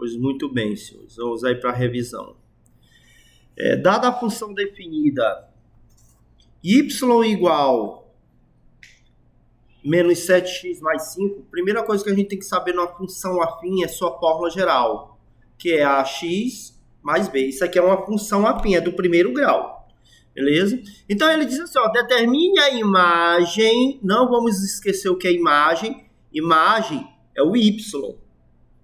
Pois muito bem, senhores. Vamos aí para a revisão. Dada a função definida y igual menos 7x mais 5, primeira coisa que a gente tem que saber numa função afim é sua fórmula geral, que é ax mais b. Isso aqui é uma função afim, é do primeiro grau. Beleza? Então ele diz assim, ó, determine a imagem, não vamos esquecer o que é imagem. Imagem é o y,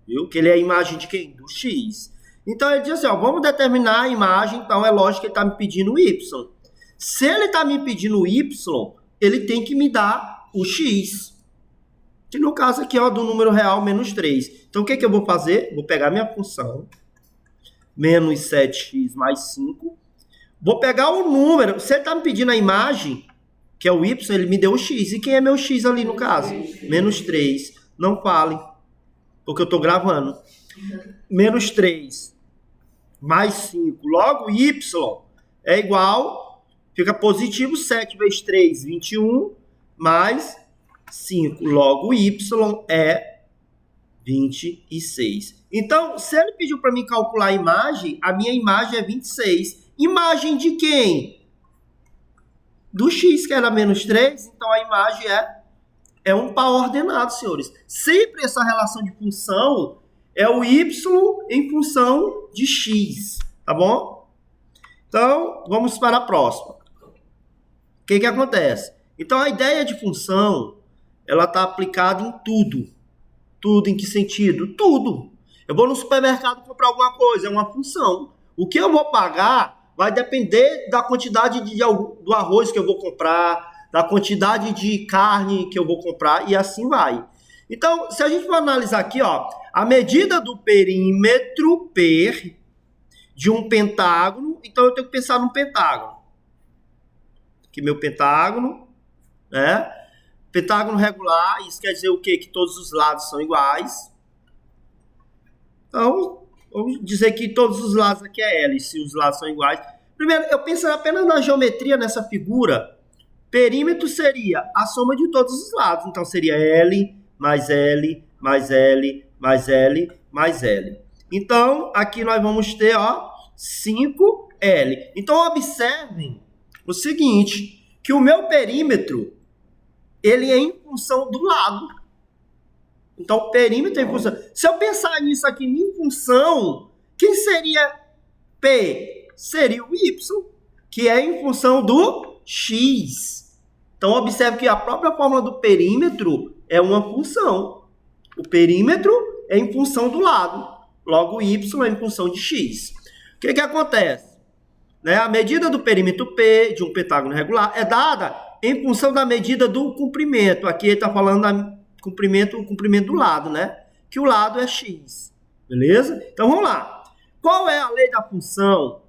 viu? Que ele é a imagem de quem? Do x. Então ele diz assim, ó, vamos determinar a imagem, então é lógico que ele está me pedindo o y. Se ele está me pedindo o y, ele tem que me dar o x. Que no caso aqui, ó, do número real, menos 3. Então o que eu vou fazer? Vou pegar minha função, menos 7x mais 5. Vou pegar o número, se ele está me pedindo a imagem, que é o y, ele me deu o x. E quem é meu x ali no caso? Menos 3. Não fale, porque eu estou gravando. Menos 3 mais 5. Logo, y é igual, fica positivo, 7 vezes 3, 21, mais 5. Logo, y é 26. Então, se ele pediu para mim calcular a imagem, a minha imagem é 26. Imagem de quem? Do x, que era menos 3. Então, a imagem é um par ordenado, senhores. Sempre essa relação de função é o y em função de x. Tá bom? Então, vamos para a próxima. O que acontece? Então, a ideia de função, ela está aplicada em tudo. Tudo em que sentido? Tudo. Eu vou no supermercado comprar alguma coisa, é uma função. O que eu vou pagar vai depender da quantidade do arroz que eu vou comprar, da quantidade de carne que eu vou comprar e assim vai. Então, se a gente for analisar aqui, ó, a medida do perímetro P de um pentágono, então eu tenho que pensar num pentágono. Aqui meu pentágono, né? Pentágono regular, isso quer dizer o quê? Que todos os lados são iguais. Então, vamos dizer que todos os lados aqui é L, se os lados são iguais. Primeiro, eu penso apenas na geometria nessa figura. Perímetro seria a soma de todos os lados. Então, seria L, mais L, mais L, mais L, mais L. Então, aqui nós vamos ter, ó, 5L. Então, observem o seguinte, que o meu perímetro, ele é em função do lado. Então, o perímetro é em função. Se eu pensar nisso aqui em função, quem seria P? Seria o Y, que é em função do X. Então, observe que a própria fórmula do perímetro é uma função. O perímetro é em função do lado. Logo, o Y é em função de X. O que acontece? Né? A medida do perímetro P de um pentágono regular é dada em função da medida do comprimento. Aqui ele está falando o comprimento do lado, né? Que o lado é x. Beleza? Então vamos lá. Qual é a lei da função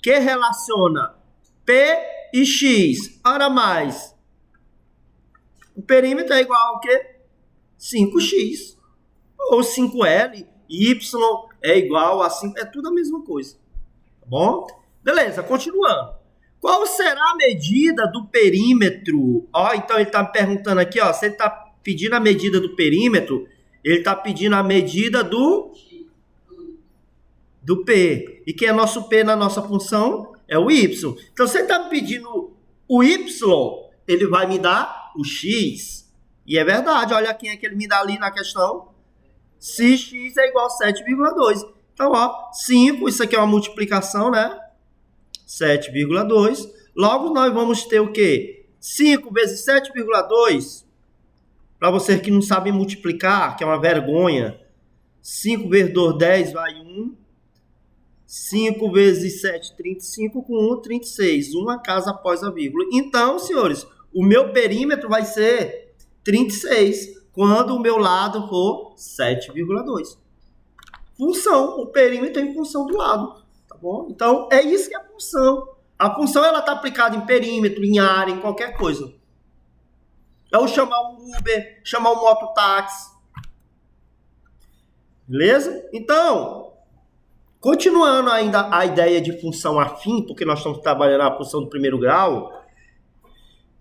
que relaciona P e x? Ora mais. O perímetro é igual ao quê? 5x. Ou 5L. Y é igual a 5. É tudo a mesma coisa. Tá bom? Beleza, continuando. Qual será a medida do perímetro? Ó, então ele está me perguntando aqui, ó, se ele está pedindo a medida do perímetro, ele está pedindo a medida do P. E quem é nosso P na nossa função? É o Y. Então, se ele está me pedindo o Y, ele vai me dar o X. E é verdade, olha quem é que ele me dá ali na questão. Se X é igual a 7,2. Então, ó, 5, isso aqui é uma multiplicação, né? 7,2. Logo, nós vamos ter o quê? 5 vezes 7,2. Para vocês que não sabem multiplicar, que é uma vergonha. 5 vezes 2, 10, vai 1. 5 vezes 7, 35. Com 1, 36. Uma casa após a vírgula. Então, senhores, o meu perímetro vai ser 36. Quando o meu lado for 7,2. Função. O perímetro é em função do lado. Tá bom? Então, é isso que é a função. A função ela está aplicada em perímetro, em área, em qualquer coisa. É o chamar um Uber, chamar um mototáxi. Beleza? Então, continuando ainda a ideia de função afim, porque nós estamos trabalhando a função do primeiro grau,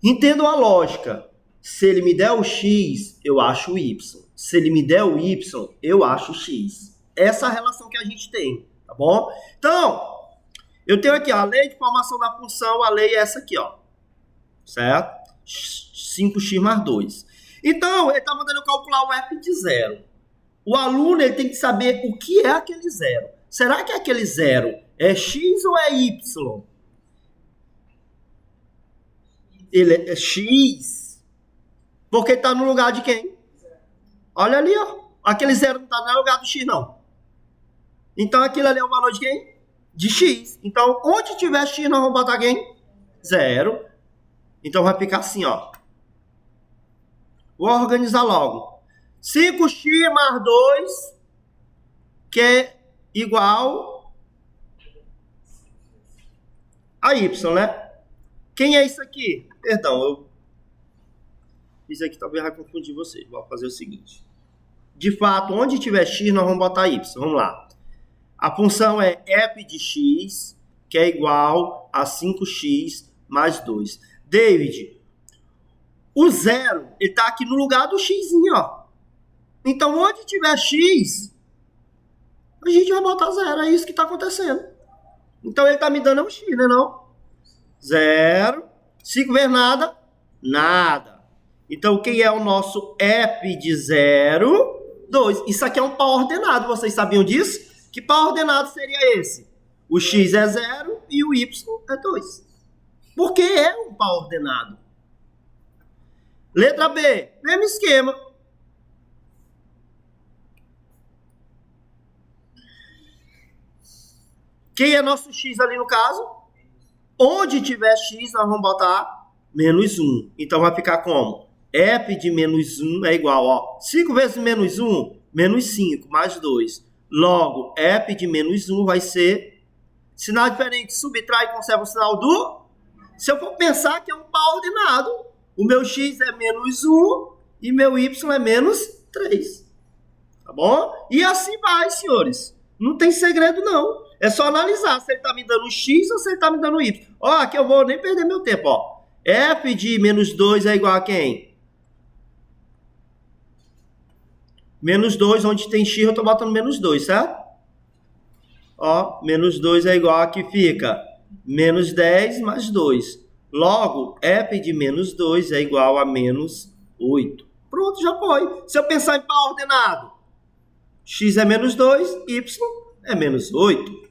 entendam a lógica. Se ele me der o x, eu acho o y. Se ele me der o y, eu acho o x. essa relação que a gente tem, tá bom? Então, eu tenho aqui ó, a lei de formação da função, a lei é essa aqui, ó, certo? 5x mais 2. Então, ele está mandando eu calcular o f de zero. O aluno ele tem que saber o que é aquele zero. Será que aquele zero é x ou é y? Ele é x, porque está no lugar de quem? Olha ali, ó. Aquele zero não está no lugar do x, não. Então, aquilo ali é o valor de quem? De x. Então, onde tiver x, nós vamos botar quem? Zero. Então, vai ficar assim, ó. Vou organizar logo. 5x mais 2, que é igual a y, né? Quem é isso aqui? Perdão, eu fiz aqui, talvez vai confundir vocês. Vou fazer o seguinte. De fato, onde tiver x, nós vamos botar y. Vamos lá. A função é f de x, que é igual a 5x mais 2. David, o zero, ele está aqui no lugar do x, ó. Então, onde tiver x, a gente vai botar zero. É isso que está acontecendo. Então, ele está me dando um x, né, não? Zero. 5 vezes nada? Nada. Então, quem é o nosso f de zero? 2. Isso aqui é um par ordenado. Vocês sabiam disso? Que par ordenado seria esse? O x é 0 e o y é 2. Porque é um par ordenado. Letra B. Mesmo esquema. Quem é nosso x ali no caso? Onde tiver x, nós vamos botar menos 1. Então, vai ficar como? F de menos 1 é igual, ó. 5 vezes menos 1, menos 5, mais 2. Logo, F de menos 1 vai ser sinal diferente. Subtrai e conserva o sinal do... Se eu for pensar que é um par ordenado, o meu x é menos 1 e meu y é menos 3. Tá bom? E assim vai, senhores. Não tem segredo, não. É só analisar se ele está me dando x ou se ele está me dando y. Ó, aqui eu vou nem perder meu tempo, ó. F de menos 2 é igual a quem? Menos 2, onde tem x, eu estou botando menos 2, certo? Ó, menos 2 é igual a que fica menos 10 mais 2. Logo, f de menos 2 é igual a menos 8. Pronto, já foi. Se eu pensar em par ordenado, x é menos 2, y é menos 8.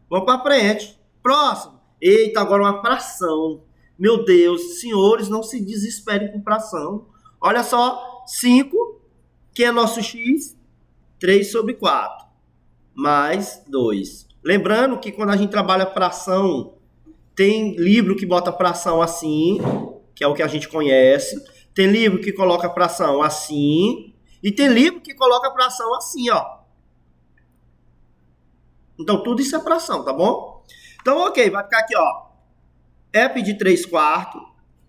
Vamos para frente. Próximo. Eita, agora uma fração. Meu Deus, senhores, não se desesperem com fração. Olha só, 5, que é nosso x, 3 sobre 4, mais 2. Lembrando que quando a gente trabalha fração, tem livro que bota fração assim, que é o que a gente conhece. Tem livro que coloca fração assim. E tem livro que coloca fração assim, ó. Então, tudo isso é fração, tá bom? Então, ok, vai ficar aqui, ó. F de 3 quartos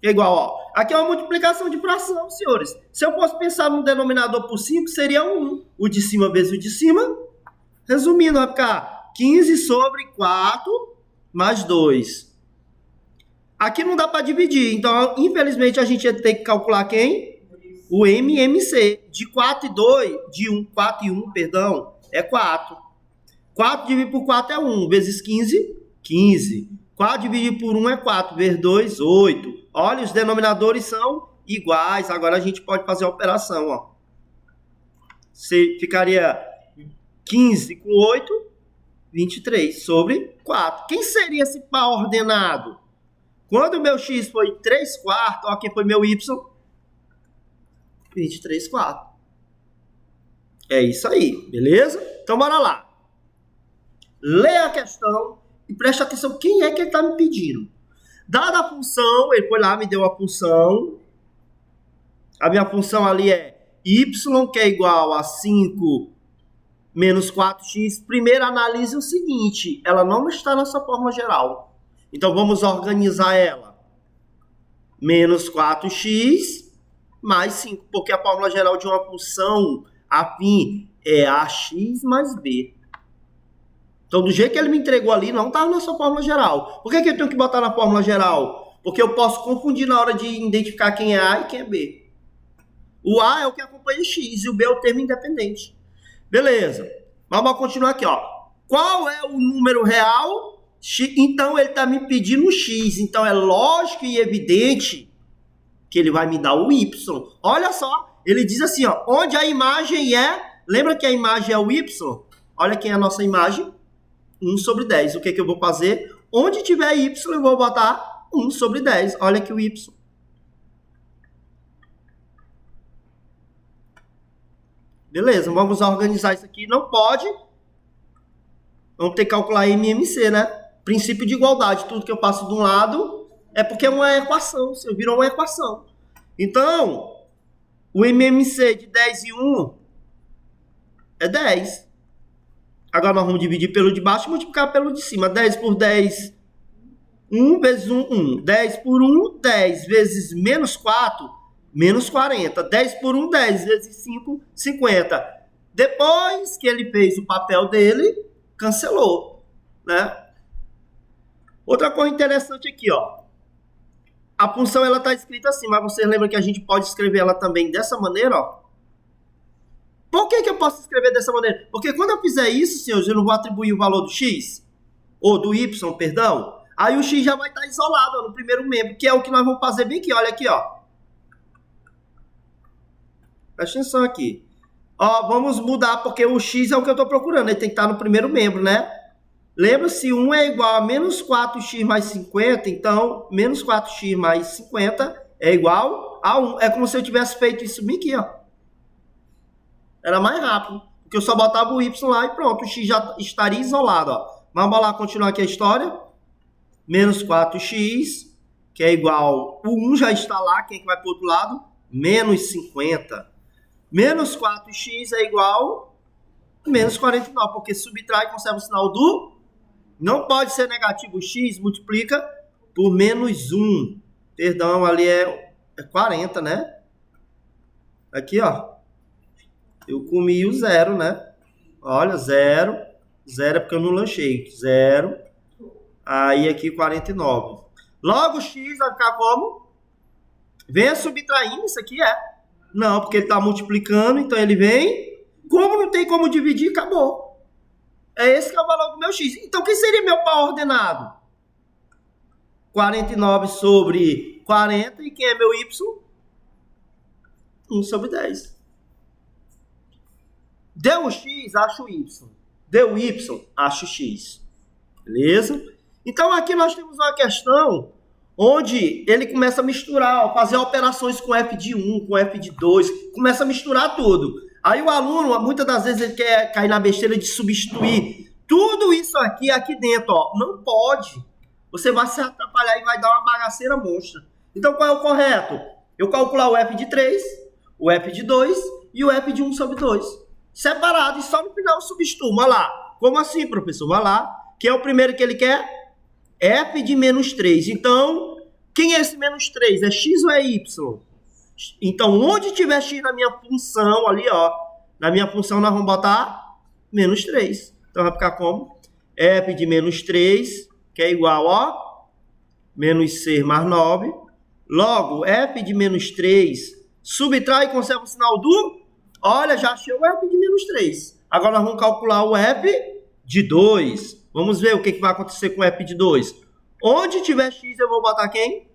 é igual, ó. Aqui é uma multiplicação de fração, senhores. Se eu fosse pensar no denominador por 5, seria 1. O de cima vezes o de cima. Resumindo, vai ficar 15 sobre 4 mais 2. Aqui não dá para dividir. Então, infelizmente, a gente ia ter que calcular quem? O MMC. De 4 e 2, de 1, 4 e 1, perdão, é 4. 4 dividido por 4 é 1, vezes 15, 15. 4 dividido por 1 é 4, vezes 2, 8. Olha, os denominadores são iguais. Agora a gente pode fazer a operação, ó. Ficaria 15 com 8, 23 sobre 4. Quem seria esse par ordenado? Quando o meu x foi 3 quartos, ó, quem foi meu y? 23 quartos. É isso aí, beleza? Então, bora lá. Lê a questão e preste atenção quem é que ele está me pedindo. Dada a função, ele foi lá, me deu a função. A minha função ali é y, que é igual a 5 menos 4x. Primeiro, analise o seguinte. Ela não está nessa forma geral. Então, vamos organizar ela. Menos 4x mais 5. Porque a fórmula geral de uma função afim é ax mais b. Então, do jeito que ele me entregou ali, não estava na sua fórmula geral. Por que eu tenho que botar na fórmula geral? Porque eu posso confundir na hora de identificar quem é A e quem é B. O A é o que acompanha X e o B é o termo independente. Beleza. Vamos continuar aqui, ó. Qual é o número real? X, então, ele está me pedindo o X. Então, é lógico e evidente que ele vai me dar o Y. Olha só. Ele diz assim, ó. Onde a imagem é... Lembra que a imagem é o Y? Olha aqui a nossa imagem. 1 sobre 10. O que eu vou fazer? Onde tiver Y, eu vou botar 1 sobre 10. Olha aqui o Y. Beleza, vamos organizar isso aqui. Não pode. Vamos ter que calcular MMC, né? Princípio de igualdade. Tudo que eu passo de um lado é porque é uma equação. Virou uma equação. Então, o MMC de 10 e 1 é 10. Agora nós vamos dividir pelo de baixo e multiplicar pelo de cima. 10 por 10, 1 vezes 1, 1. 10 por 1, 10 vezes menos 4, menos 40. 10 por 1, 10 vezes 5, 50. Depois que ele fez o papel dele, cancelou, né? Outra coisa interessante aqui, ó. A função ela está escrita assim, mas vocês lembram que a gente pode escrever ela também dessa maneira, ó. Por que eu posso escrever dessa maneira? Porque quando eu fizer isso, senhores, eu não vou atribuir o valor do X, ou do Y, perdão, aí o X já vai estar isolado ó, no primeiro membro, que é o que nós vamos fazer bem aqui, olha aqui, ó. Presta atenção aqui. Ó, vamos mudar, porque o X é o que eu estou procurando, ele tem que estar no primeiro membro, né? Lembra, se 1 é igual a menos 4x mais 50, então, menos 4x mais 50 é igual a 1. É como se eu tivesse feito isso bem aqui, ó. Era mais rápido, porque eu só botava o Y lá e pronto, o X já estaria isolado, ó. Vamos lá continuar aqui a história. Menos 4x, que é igual, o 1 já está lá, quem é que vai para o outro lado? Menos 50. Menos 4x é igual a menos 49, porque subtrai e conserva o sinal do... Não pode ser negativo, x multiplica por menos 1. Perdão, ali é 40, né? Aqui, ó. Eu comi o 0, né? Olha, 0. 0 é porque eu não lanchei. 0. Aí aqui 49. Logo o x vai ficar como? Venha subtraindo, isso aqui é. Não, porque ele está multiplicando, então ele vem. Como não tem como dividir, acabou. É esse que é o valor do meu x. Então, quem seria meu par ordenado? 49 sobre 40. E quem é meu y? 1 sobre 10. Deu o x, acho o y. Deu o y, acho o x. Beleza? Então, aqui nós temos uma questão onde ele começa a misturar, ó, fazer operações com f de 1, com f de 2. Começa a misturar tudo. Aí o aluno, muitas das vezes, ele quer cair na besteira de substituir tudo isso aqui dentro, ó. Não pode. Você vai se atrapalhar e vai dar uma bagaceira monstra. Então, qual é o correto? Eu calcular o f de 3, o f de 2 e o f de 1 sobre 2. Separado e só no final eu substituo. Vai lá. Como assim, professor? Vai lá. Que é o primeiro que ele quer? F de menos 3. Então, quem é esse menos 3? É x ou é y? Então, onde tiver x na minha função, ali, ó, na minha função nós vamos botar menos 3. Então, vai ficar como? F de menos 3, que é igual a menos 6 mais 9. Logo, f de menos 3, subtrai e conserva o sinal do... Olha, já achei o f de menos 3. Agora, nós vamos calcular o f de 2. Vamos ver o que vai acontecer com o f de 2. Onde tiver x, eu vou botar quem?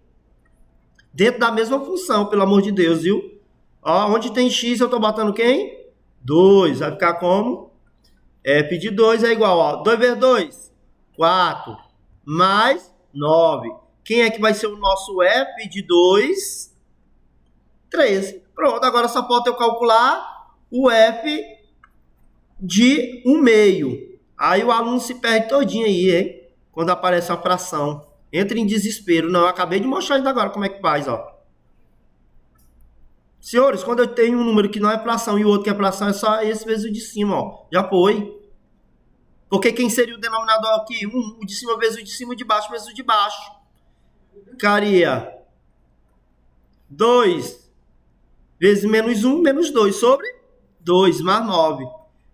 Dentro da mesma função, pelo amor de Deus, viu? Ó, onde tem x, eu estou botando quem? 2. Vai ficar como? F de 2 é igual, ó. 2 vezes 2, 4. Mais 9. Quem é que vai ser o nosso f de 2? 13. Pronto, agora só falta eu calcular o f de 1 meio. Aí o aluno se perde todinho aí, hein? Quando aparece uma fração. Entra em desespero. Não, eu acabei de mostrar ainda agora como é que faz, ó. Senhores, quando eu tenho um número que não é fração e o outro que é fração, é só esse vezes o de cima, ó. Já foi. Porque quem seria o denominador aqui? O de cima vezes o de cima, o de baixo vezes o de baixo. Ficaria 2 vezes menos 1, menos 2 sobre 2 mais 9.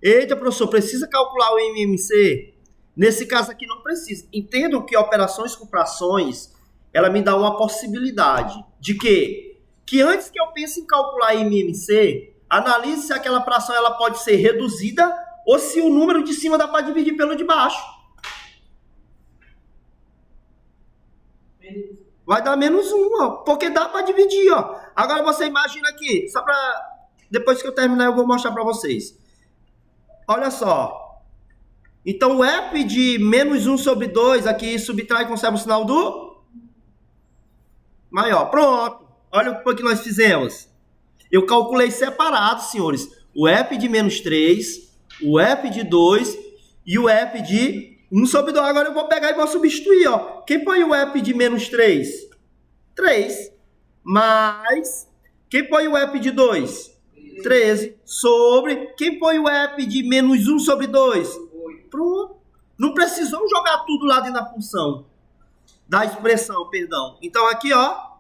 Eita, professor, precisa calcular o MMC? Nesse caso aqui não precisa. Entendam que operações com frações, ela me dá uma possibilidade de quê? Que antes que eu pense em calcular MMC, Analise se aquela fração ela pode ser reduzida ou se o número de cima dá para dividir pelo de baixo. Vai dar menos 1, ó, porque dá para dividir, ó. Agora você imagina aqui, só para depois que eu terminar eu vou mostrar para vocês. Olha só. Então o f de menos 1 sobre 2 aqui subtrai e conserva o sinal do maior. Pronto. Olha o que nós fizemos. Eu calculei separado, senhores. O f de menos 3, o f de 2 e o f de 1 sobre 2. Agora eu vou pegar e vou substituir, ó. Quem põe o f de menos 3? 3. Mais... Quem põe o f de 2? 13. Sobre... Quem põe o f de menos 1 sobre 2? Pronto. Não precisou jogar tudo lá dentro da função. Da expressão, perdão. Então aqui, ó.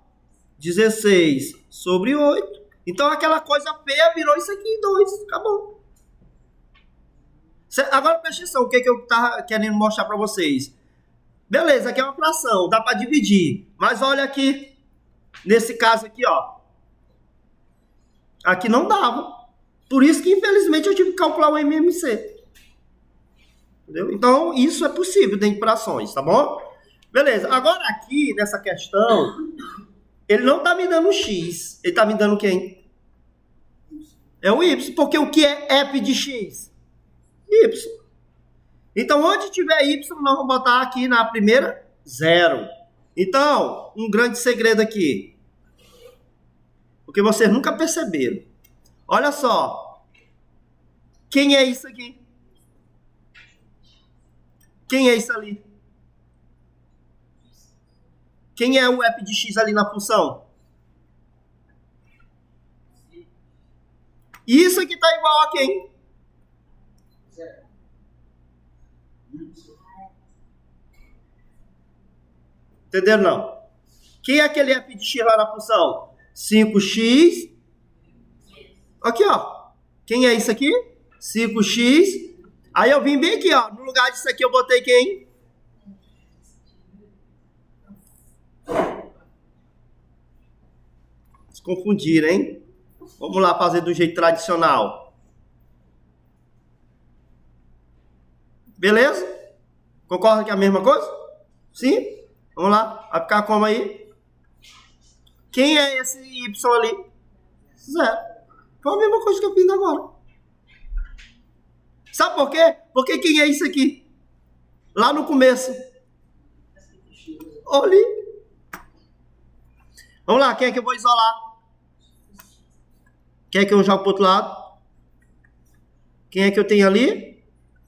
16 sobre 8. Então aquela coisa feia virou isso aqui, 2. Acabou. Agora presta atenção, o que eu estava querendo mostrar para vocês. Beleza, aqui é uma fração, dá para dividir. Mas olha aqui, nesse caso aqui, ó. Aqui não dava. Por isso que, infelizmente, eu tive que calcular o MMC. Entendeu? Então, isso é possível dentro de frações, tá bom? Beleza, agora aqui, nessa questão, ele não está me dando X. Ele está me dando quem? É o Y. Porque o que é f de X? Y. Então, onde tiver Y, nós vamos botar aqui na primeira, 0. Então, um grande segredo aqui. Porque vocês nunca perceberam. Olha só. Quem é isso aqui? Quem é isso ali? Quem é o f de X ali na função? Isso aqui está igual a quem? Entenderam, não? Quem é aquele f de X lá na função? 5x. Aqui, ó. Quem é isso aqui? 5x. Aí eu vim bem aqui, ó. No lugar disso aqui eu botei quem? Se confundiram, hein? Vamos lá fazer do jeito tradicional. Beleza? Concorda que é a mesma coisa? Sim? Vamos lá. Vai ficar como aí? Quem é esse Y ali? 0. Foi a mesma coisa que eu fiz agora. Sabe por quê? Porque quem é isso aqui? Lá no começo. Olha. Vamos lá. Quem é que eu vou isolar? Quem é que eu jogo para o outro lado? Quem é que eu tenho ali?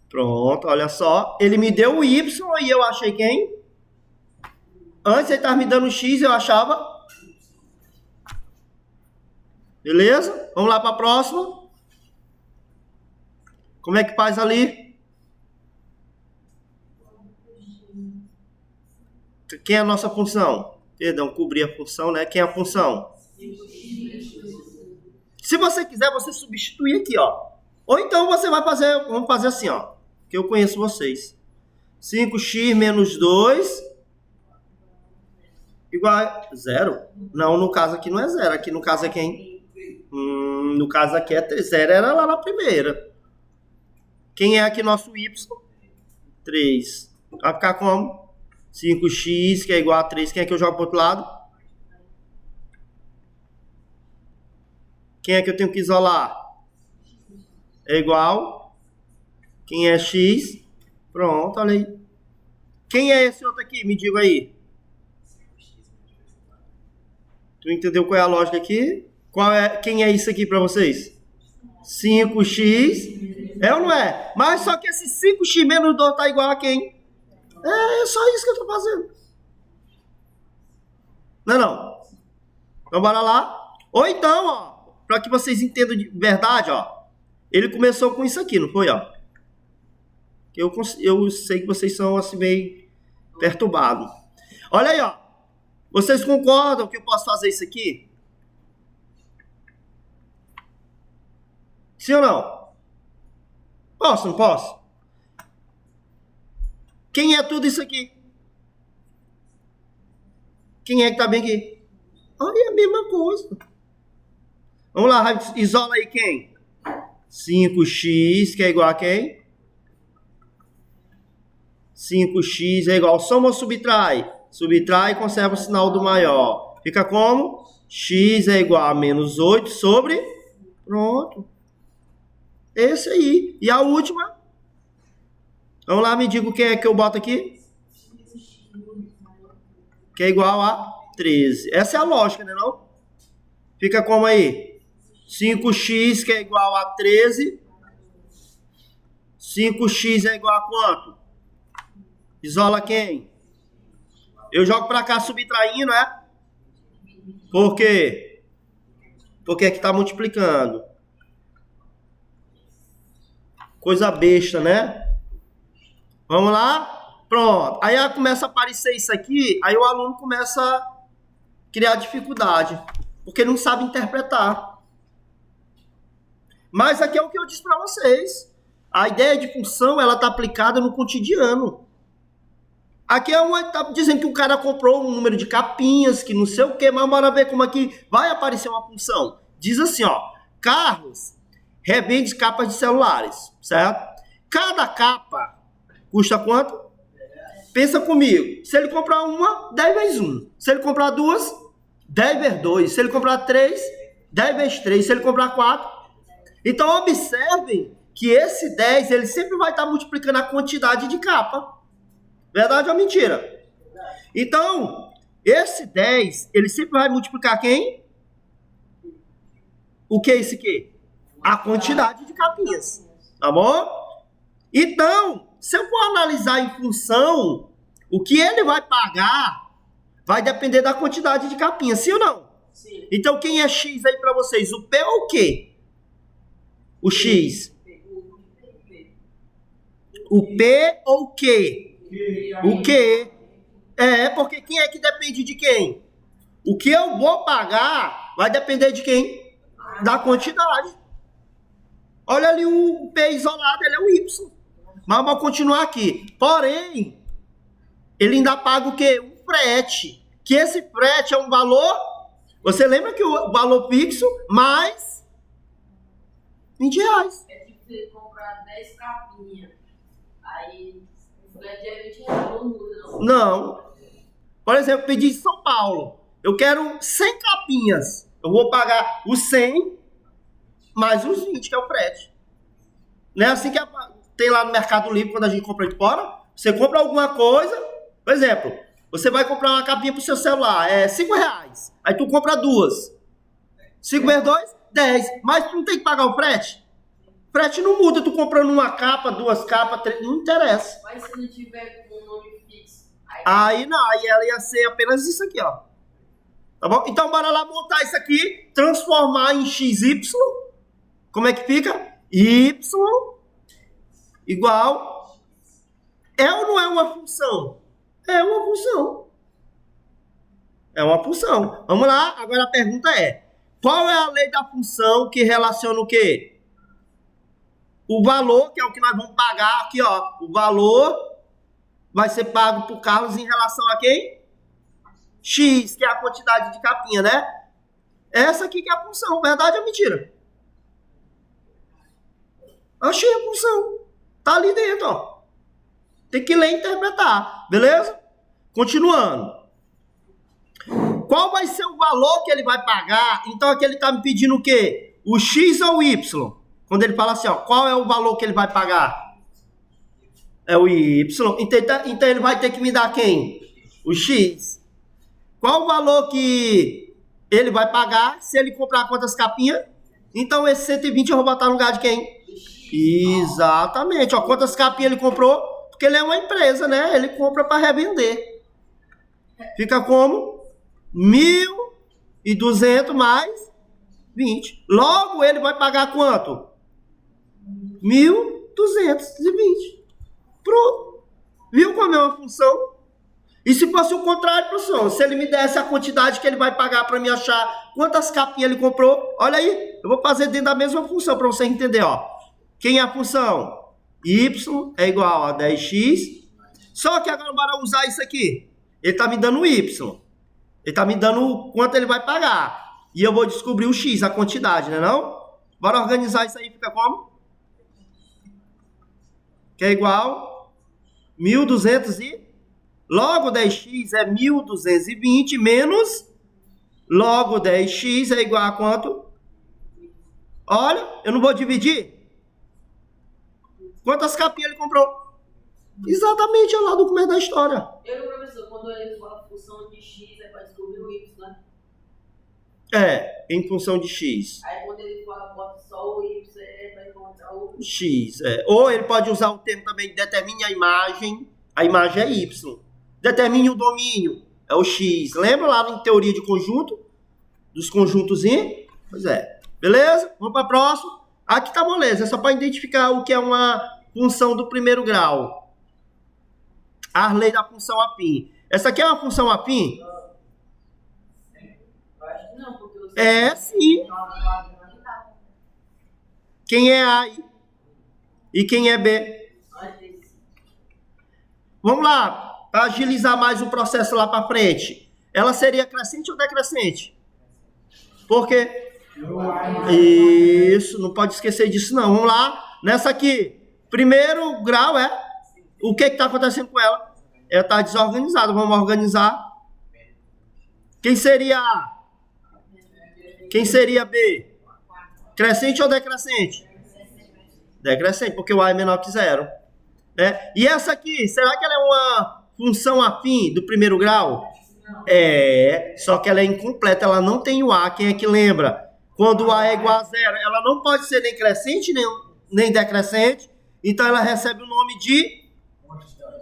Pronto, olha só. Ele me deu o Y e eu achei quem? Antes ele estava me dando X, eu achava. Beleza? Vamos lá para a próxima. Como é que faz ali? Quem é a nossa função? Perdão, cobrir a função, né? Quem é a função? Se você quiser, você substitui aqui, ó. Ou então você vai fazer, vamos fazer assim, ó. Que eu conheço vocês. 5x menos 2 igual a 0. Não, no caso aqui não é 0. Aqui no caso é quem? No caso aqui é 0, era lá na primeira. Quem é aqui nosso Y? 3. Vai ficar como? 5x, que é igual a 3. Quem é que eu jogo para o outro lado? Quem é que eu tenho que isolar? É igual. Quem é x? Pronto, olha aí. Quem é esse outro aqui? Me diga aí. Tu entendeu qual é a lógica aqui? Quem é isso aqui para vocês? 5x. É ou não é? Mas só que esse 5x menos 2 tá igual a quem? É só isso que eu tô fazendo. Não é não? Então bora lá. Ou então, ó, para que vocês entendam de verdade, ó. Ele começou com isso aqui, não foi, ó? Eu sei que vocês são assim meio perturbados. Olha aí, ó. Vocês concordam que eu posso fazer isso aqui? Sim ou não? Posso, não posso? Quem é tudo isso aqui? Quem é que tá bem aqui? Olha, é a mesma coisa. Vamos lá, isola aí quem? 5x, que é igual a quem? 5x é igual, soma ou subtrai? Subtrai e conserva o sinal do maior. Fica como? X é igual a menos 8 sobre... Pronto. Esse aí. E a última? Vamos lá, me diga o que é que eu boto aqui. Que é igual a 13. Essa é a lógica, né não? Fica como aí? 5x que é igual a 13. 5x é igual a quanto? Isola quem? Eu jogo para cá subtraindo, é? Por quê? Porque aqui está multiplicando. Coisa besta, né? Vamos lá? Pronto. Aí começa a aparecer isso aqui, aí o aluno começa a criar dificuldade, porque não sabe interpretar. Mas aqui é o que eu disse para vocês. A ideia de função, ela está aplicada no cotidiano. Aqui é uma etapa dizendo que o cara comprou um número de capinhas, que não sei o que, mas bora ver como aqui vai aparecer uma função. Diz assim, ó, Carlos revende capas de celulares, certo? Cada capa custa quanto? Pensa comigo, se ele comprar uma, 10 vezes 1. Se ele comprar duas, 10 vezes 2. Se ele comprar 3, 10 vezes 3. Se ele comprar 4. Então, observem que esse 10, ele sempre vai estar multiplicando a quantidade de capa. Verdade ou mentira? Então, esse 10, ele sempre vai multiplicar quem? O que é esse aqui? A quantidade de capinhas. Tá bom? Então, se eu for analisar em função, o que ele vai pagar vai depender da quantidade de capinhas, sim ou não? Sim. Então, quem é X aí para vocês? O P ou o Q? O X. O P ou o Q? O Q. É, porque quem é que depende de quem? O que eu vou pagar vai depender de quem? Da quantidade. Olha ali o P isolado, ele é o Y. Mas vamos continuar aqui. Porém, ele ainda paga o quê? Um frete. Que esse frete é um valor... Você lembra que o valor fixo mais R$20. É tipo você comprar 10 capinhas. Aí o frete é R$20, não muda, não? Não. Por exemplo, pedir de São Paulo. Eu quero 100 capinhas. Eu vou pagar os 100 mais os 20, que é o frete. Não é assim que tem lá no Mercado Livre, quando a gente compra de fora. Você compra alguma coisa, por exemplo, você vai comprar uma capinha pro seu celular, é R$5. Aí tu compra duas. 5 vezes 2, 10. Mas tu não tem que pagar o frete? O frete não muda, tu comprando uma capa, duas capas, três, não interessa. Mas se não tiver com o nome fixo? Aí não, aí ela ia ser apenas isso aqui, ó. Tá bom? Então bora lá montar isso aqui, transformar em XY. Como é que fica? Y igual... É ou não é uma função? É uma função. É uma função. Vamos lá, agora a pergunta é: qual é a lei da função que relaciona o quê? O valor, que é o que nós vamos pagar aqui, ó. O valor vai ser pago por Carlos em relação a quem? X, que é a quantidade de capinha, né? Essa aqui que é a função, verdade ou mentira? Achei a função. Tá ali dentro, ó. Tem que ler e interpretar, beleza? Continuando. Qual vai ser o valor que ele vai pagar? Então aqui ele tá me pedindo o quê? O X ou o Y? Quando ele fala assim, ó, qual é o valor que ele vai pagar? É o Y. Então ele vai ter que me dar quem? O X. Qual o valor que ele vai pagar se ele comprar quantas capinhas? Então esse 120 eu vou botar no lugar de quem? Exatamente. Ó, quantas capinhas ele comprou? Porque ele é uma empresa, né? Ele compra para revender. Fica como? 1.200 mais 20. Logo ele vai pagar quanto? 1.220. Pronto. Viu como é uma função? E se fosse o contrário, professor? Se ele me desse a quantidade que ele vai pagar para me achar quantas capinhas ele comprou, olha aí, eu vou fazer dentro da mesma função para você entender, ó. Quem é a função? Y é igual a 10x. Só que agora bora usar isso aqui. Ele está me dando o Y. Ele está me dando quanto ele vai pagar. E eu vou descobrir o x, a quantidade, né não? Bora organizar isso aí, fica como? Que é igual 1.200 e... Logo 10x é 1.220 menos... Logo 10x é igual a quanto? Olha, eu não vou dividir. Quantas capinhas ele comprou? Exatamente, olha lá do começo da história. Eu, professor, quando ele fala função de x, é para descobrir o y, né? É, em função de x. Aí quando ele fala, bota só o y, é para encontrar o X, é. Ou ele pode usar o termo também, determine a imagem é y. Determine o domínio, é o x. Lembra lá em teoria de conjunto? Dos conjuntozinhos? Pois é. Beleza? Vamos para a próxima. Aqui tá moleza, é só para identificar o que é uma função do primeiro grau. A lei da função afim. Essa aqui é uma função afim? Eu acho que não, porque você... É, sim. Quem é A e quem é B? Vamos lá, para agilizar mais o processo lá para frente. Ela seria crescente ou decrescente? Por quê? Isso, não pode esquecer disso não. Vamos lá, nessa aqui, primeiro grau é, o que está acontecendo com ela? Ela está desorganizada, vamos organizar. Quem seria A? Quem seria B? Crescente ou decrescente? Decrescente, porque o A é menor que zero. Né? E essa aqui, será que ela é uma função afim do primeiro grau? É, só que ela é incompleta, ela não tem o A. Quem é que lembra? Quando o A é igual a zero, ela não pode ser nem crescente, nem decrescente. Então ela recebe o nome de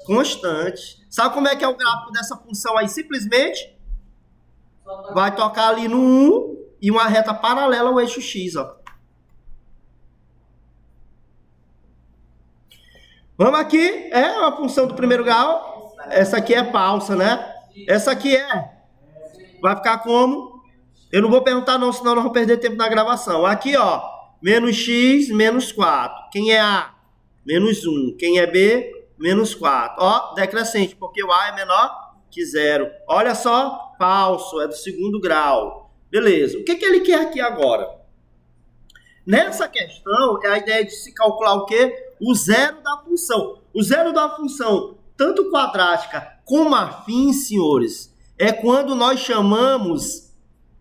constante. Sabe como é que é o gráfico dessa função aí? Simplesmente vai tocar ali no 1 e uma reta paralela ao eixo X, ó. Vamos aqui, é uma função do primeiro grau. Essa aqui é falsa, né? Essa aqui vai ficar como? Eu não vou perguntar não, senão nós vamos perder tempo na gravação. Aqui, ó, menos x, menos 4. Quem é A? Menos 1. Quem é B? Menos 4. Ó, decrescente, porque o A é menor que zero. Olha só, falso, é do segundo grau. Beleza, o que ele quer aqui agora? Nessa questão, é a ideia de se calcular o quê? O zero da função. O zero da função, tanto quadrática como afim, senhores, é quando nós chamamos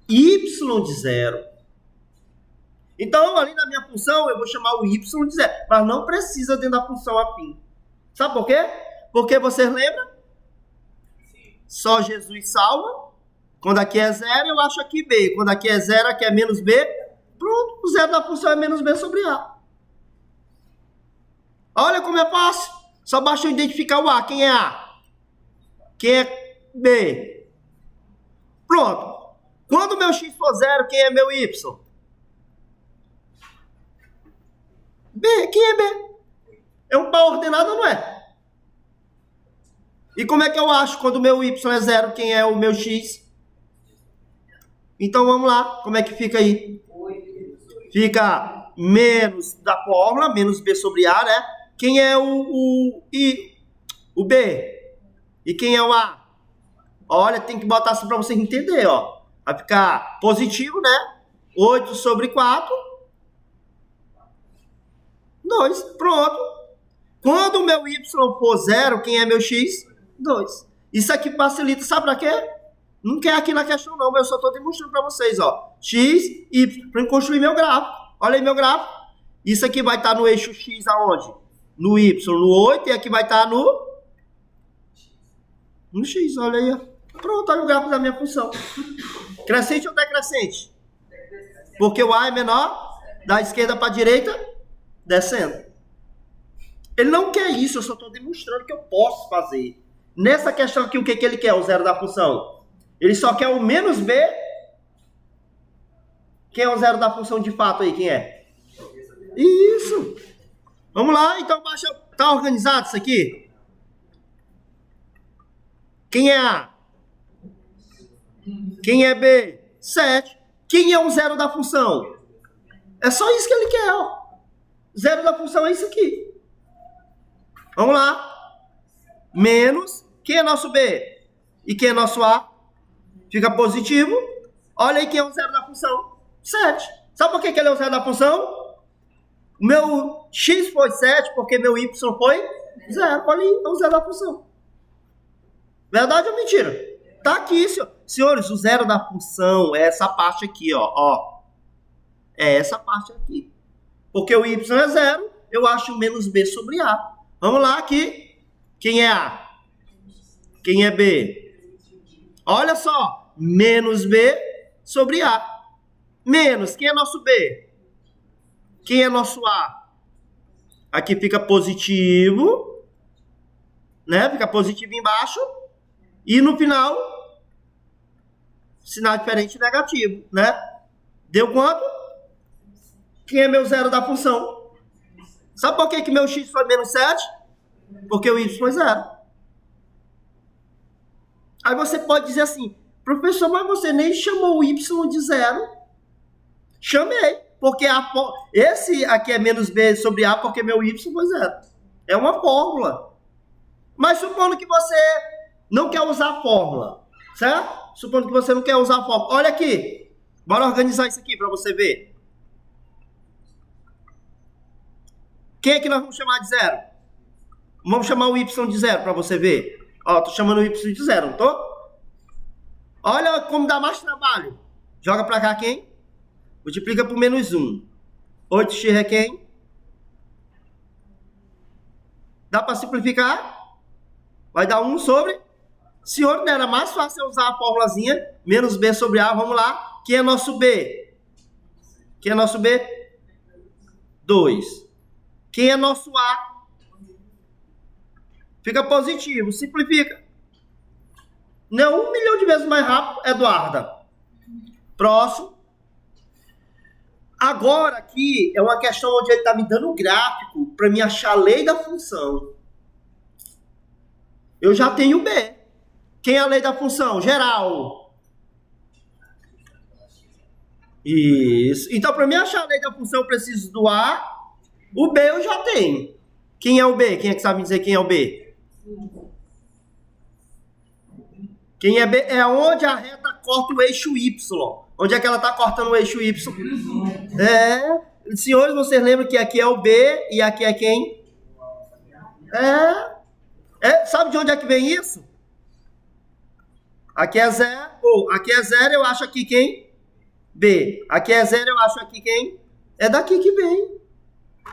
y de zero. Então, ali na minha função, eu vou chamar o y de zero, mas não precisa dentro da função afim. Sabe por quê? Porque vocês lembram? Só Jesus salva. Quando aqui é zero, eu acho aqui B. Quando aqui é zero, aqui é menos B. Pronto, o zero da função é menos B sobre A. Olha como é fácil. Só basta eu identificar o A. Quem é A? Quem é B? Pronto. Quando o meu x for zero, quem é meu y? B. Quem é B? É um par ordenado ou não é? E como é que eu acho quando o meu y é zero, quem é o meu x? Então vamos lá. Como é que fica aí? Fica menos da fórmula, menos B sobre A, né? Quem é o B? E quem é o A? Olha, tem que botar assim para você entender, ó. Vai ficar positivo, né? 8 sobre 4. 2. Pronto. Quando o meu y for zero, quem é meu x? 2. Isso aqui facilita, sabe para quê? Não quer aqui na questão não, mas eu só estou demonstrando para vocês, ó. X, y, para construir meu gráfico. Olha aí meu gráfico. Isso aqui vai estar no eixo x aonde? No y, no 8, e aqui vai estar no x, olha aí. Ó. Pronto, olha o gráfico da minha função. Crescente ou decrescente? Porque o A é menor, da esquerda para a direita, descendo. Ele não quer isso, eu só estou demonstrando que eu posso fazer. Nessa questão aqui, o que ele quer? O zero da função. Ele só quer o menos B. Quem é o zero da função de fato aí? Quem é? Isso. Vamos lá, então baixa. Tá organizado isso aqui? Quem é A? Quem é B? 7. Quem é o zero da função? É só isso que ele quer, ó. Zero da função é isso aqui. Vamos lá. Menos. Quem é nosso B? E quem é nosso A? Fica positivo. Olha aí quem é o zero da função. 7. Sabe por que ele é o zero da função? O meu x foi 7 porque meu y foi 0. Olha aí, é o zero da função. Verdade ou mentira? Tá aqui, senhor. Senhores, o zero da função é essa parte aqui, ó. É essa parte aqui. Porque o y é 0, eu acho menos b sobre a. Vamos lá aqui. Quem é a? Quem é b? Olha só. Menos b sobre a. Menos. Quem é nosso b? Quem é nosso a? Aqui fica positivo. Né? Fica positivo embaixo. E no final, sinal diferente negativo, né? Deu quanto? Quem é meu zero da função? Sabe por que meu x foi menos 7? Porque o y foi 0. Aí você pode dizer assim, professor, mas você nem chamou o y de 0. Chamei, porque esse aqui é menos b sobre a porque meu y foi 0. É uma fórmula. Mas supondo que você não quer usar a fórmula, certo? Supondo que você não quer usar a fórmula. Olha aqui, bora organizar isso aqui para você ver. Quem é que nós vamos chamar de 0? Vamos chamar o y de 0 para você ver. Ó, tô chamando o y de 0, não tô? Olha como dá mais trabalho. Joga para cá quem? Multiplica por menos 1. 8x é quem? Dá para simplificar? Vai dar 1 sobre... Senhor, não era mais fácil usar a fórmulazinha, menos b sobre a, vamos lá. Quem é nosso b? Quem é nosso b? 2. Quem é nosso a? Fica positivo, simplifica. Não, 1 milhão de vezes mais rápido, Eduarda. Próximo. Agora aqui é uma questão onde ele está me dando o gráfico para me achar a lei da função. Eu já tenho b. Quem é a lei da função? Geral. Isso. Então, para mim achar a lei da função, eu preciso do A. O B eu já tenho. Quem é o B? Quem é que sabe me dizer quem é o B? Quem é B? É onde a reta corta o eixo Y. Onde é que ela está cortando o eixo Y? Senhores, vocês lembram que aqui é o B e aqui é quem? Sabe de onde é que vem isso? Aqui é 0, aqui é 0, eu acho aqui quem? B. Aqui é 0, eu acho aqui quem? É daqui que vem.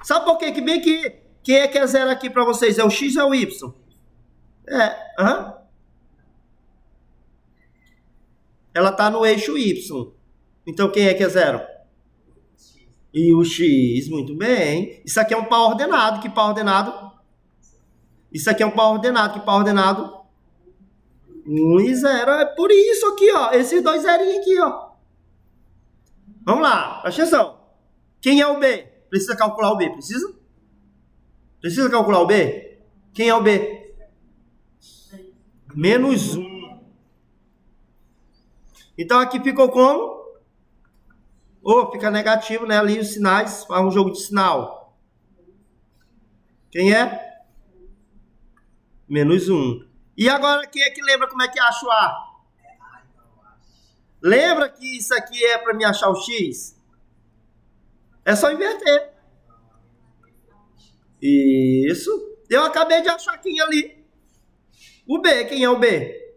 Sabe por que vem aqui? Quem é que é 0 aqui para vocês? É o X ou é o Y? Ela está no eixo Y. Então quem é que é 0? E o X, muito bem. Isso aqui é um par ordenado. Que par ordenado? Isso aqui é um par ordenado. Que par ordenado? 1 e 0. É por isso aqui, ó. Esses dois zerinhos aqui, ó. Vamos lá, presta atenção. Quem é o B? Precisa calcular o B, precisa? Precisa calcular o B? Quem é o B? Menos 1. Então aqui ficou como? Fica negativo, né? Ali os sinais, faz um jogo de sinal. Quem é? Menos 1. E agora, quem é que lembra como é que acha o A? Lembra que isso aqui é para me achar o X? É só inverter. Isso. Eu acabei de achar quem ali. O B. Quem é o B?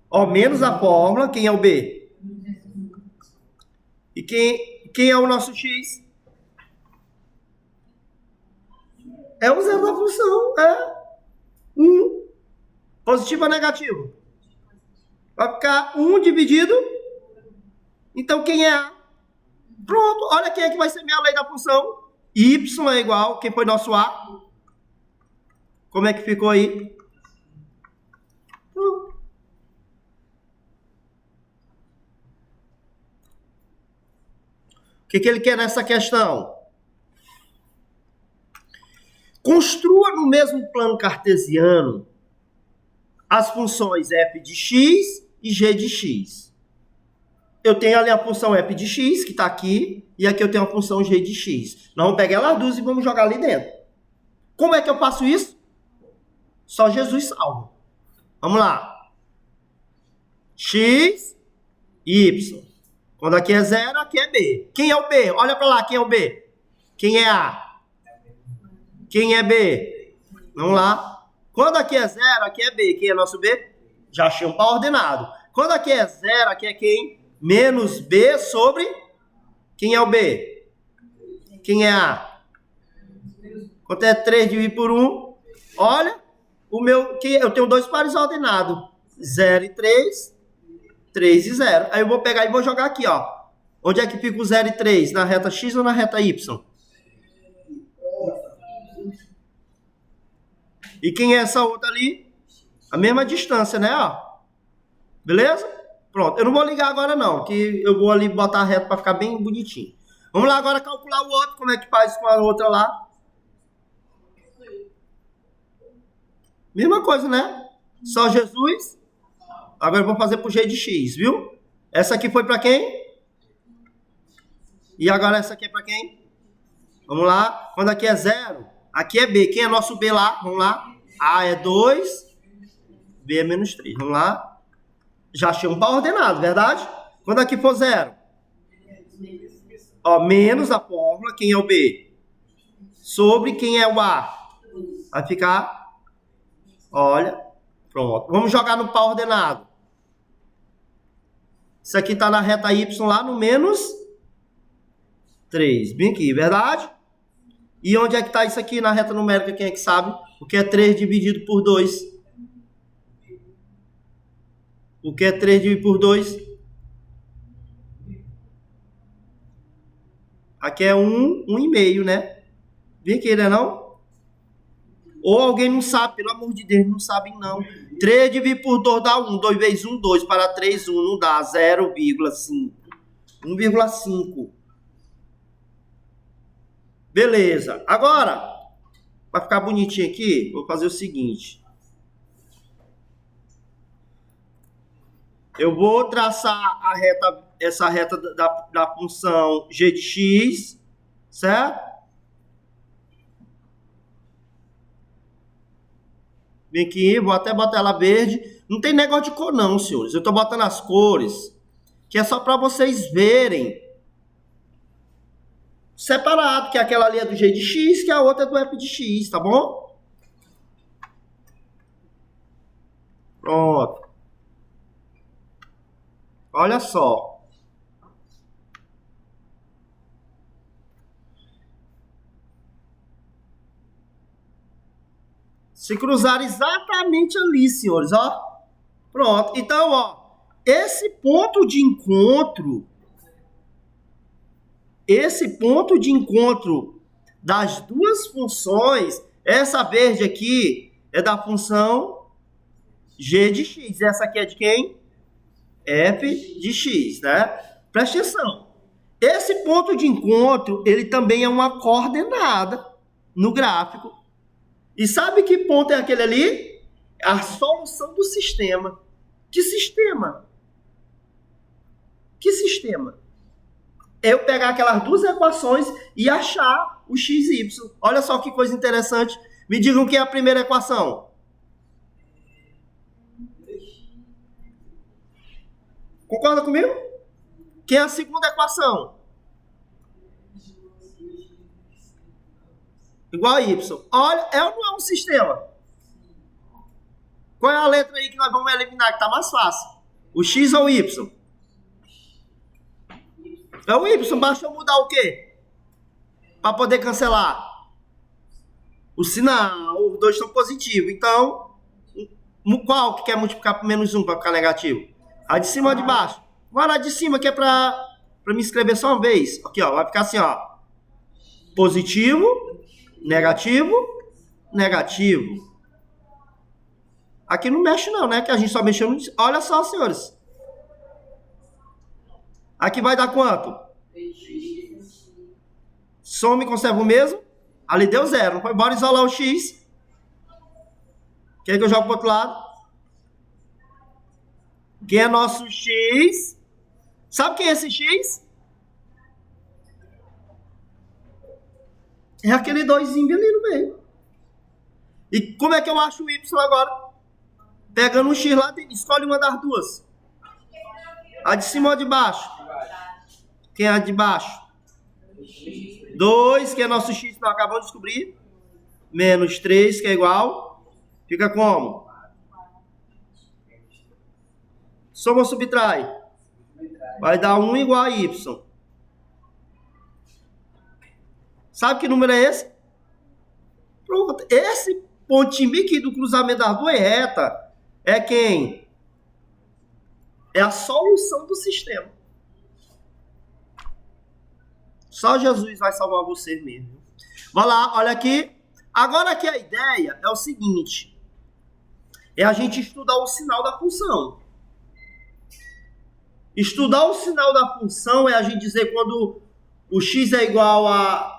Ó, menos a fórmula. Quem é o B? E quem é o nosso X? É o zero da função. 1. Positivo ou negativo? Vai ficar 1 dividido. Então, quem é A? Pronto. Olha quem é que vai ser minha lei da função. Y é igual. Quem foi nosso A? Como é que ficou aí? Pronto. O que ele quer nessa questão? Construa no mesmo plano cartesiano as funções f de x e g de x. Eu tenho ali a função f de x, que está aqui, e aqui eu tenho a função g de x. Nós vamos pegar elas duas e vamos jogar ali dentro. Como é que eu faço isso? Só Jesus salva. Vamos lá. X, y. Quando aqui é 0, aqui é B. Quem é o B? Olha para lá, quem é o B? Quem é A? Quem é B? Vamos lá. Quando aqui é 0, aqui é B. Quem é nosso B? Já achei um par ordenado. Quando aqui é 0, aqui é quem? Menos B sobre... Quem é o B? Quem é A? Quanto é 3 dividido por 1? Olha, eu tenho dois pares ordenados. 0 e 3, 3 e 0. Aí eu vou pegar e vou jogar aqui, ó. Onde é que fica o 0 e 3? Na reta X ou na reta Y? E quem é essa outra ali? A mesma distância, né? Ó. Beleza? Pronto. Eu não vou ligar agora não, que eu vou ali botar a reta para ficar bem bonitinho. Vamos lá agora calcular o outro. Como é que faz com a outra lá? Mesma coisa, né? Só Jesus. Agora eu vou fazer pro G de X, viu? Essa aqui foi para quem? E agora essa aqui é para quem? Vamos lá. Quando aqui é 0, aqui é B. Quem é nosso B lá? Vamos lá. A é 2, B é menos 3. Vamos lá. Já achei um par ordenado, verdade? Quando aqui for 0. Ó, menos a fórmula. Quem é o B? Sobre quem é o A? Vai ficar... Olha. Pronto. Vamos jogar no par ordenado. Isso aqui está na reta Y lá no menos 3. Bem aqui, verdade? E onde é que está isso aqui na reta numérica? Quem é que sabe? O que é 3 dividido por 2? O que é 3 dividido por 2? Aqui é 1, 1,5, né? Vem aqui, né não? Ou alguém não sabe, pelo amor de Deus, não sabe não. 3 dividido por 2 dá 1. 2 vezes 1, 2. Para 3, 1. Não dá. 0,5. 1,5. Beleza. Agora, para ficar bonitinho aqui, vou fazer o seguinte. Eu vou traçar essa reta da função g de x, certo? Vem aqui, vou até botar ela verde. Não tem negócio de cor não, senhores. Eu estou botando as cores, que é só para vocês verem separado, que aquela ali é do g de x, que a outra é do f de x, tá bom? Pronto. Olha só. Se cruzar exatamente ali, senhores, ó. Pronto. Então, ó, esse ponto de encontro das duas funções, essa verde aqui é da função g de x. Essa aqui é de quem? F de x, né? Presta atenção. Esse ponto de encontro, ele também é uma coordenada no gráfico. E sabe que ponto é aquele ali? A solução do sistema. Que sistema? Que sistema? É eu pegar aquelas duas equações e achar o x e y. Olha só que coisa interessante. Me digam o que é a primeira equação. Concorda comigo? Que é a segunda equação? Igual a y. Olha, é ou não é um sistema? Qual é a letra aí que nós vamos eliminar, que está mais fácil? O x ou o y? É o y. Basta eu mudar o quê? Para poder cancelar. O sinal. Os dois estão positivos. Então, qual que quer multiplicar por menos 1 para ficar negativo? A de cima ou a de baixo? Vai lá de cima, que é para me escrever só uma vez. Aqui, ó. Vai ficar assim, ó. Positivo, negativo, negativo. Aqui não mexe não, né? Que a gente só mexeu no... Olha só, senhores. Aqui vai dar quanto? Soma e conserva o mesmo. Ali deu 0. Não foi? Bora isolar o x. Quer que eu jogo para o outro lado? Quem é nosso x? Sabe quem é esse x? É aquele 2zinho ali no meio. E como é que eu acho o y agora? Pegando um x lá, escolhe uma das duas. A de cima ou a de baixo? Quem é de baixo? 2, que é nosso x, nós acabamos de descobrir. Menos 3, que é igual. Fica como? Soma ou subtrai? Vai dar 1 igual a y. Sabe que número é esse? Pronto. Esse pontinho aqui do cruzamento das duas retas é quem? É a solução do sistema. Só Jesus vai salvar você mesmo. Vai lá, olha aqui. Agora aqui a ideia é o seguinte. É a gente estudar o sinal da função. Estudar o sinal da função é a gente dizer quando o x é igual a...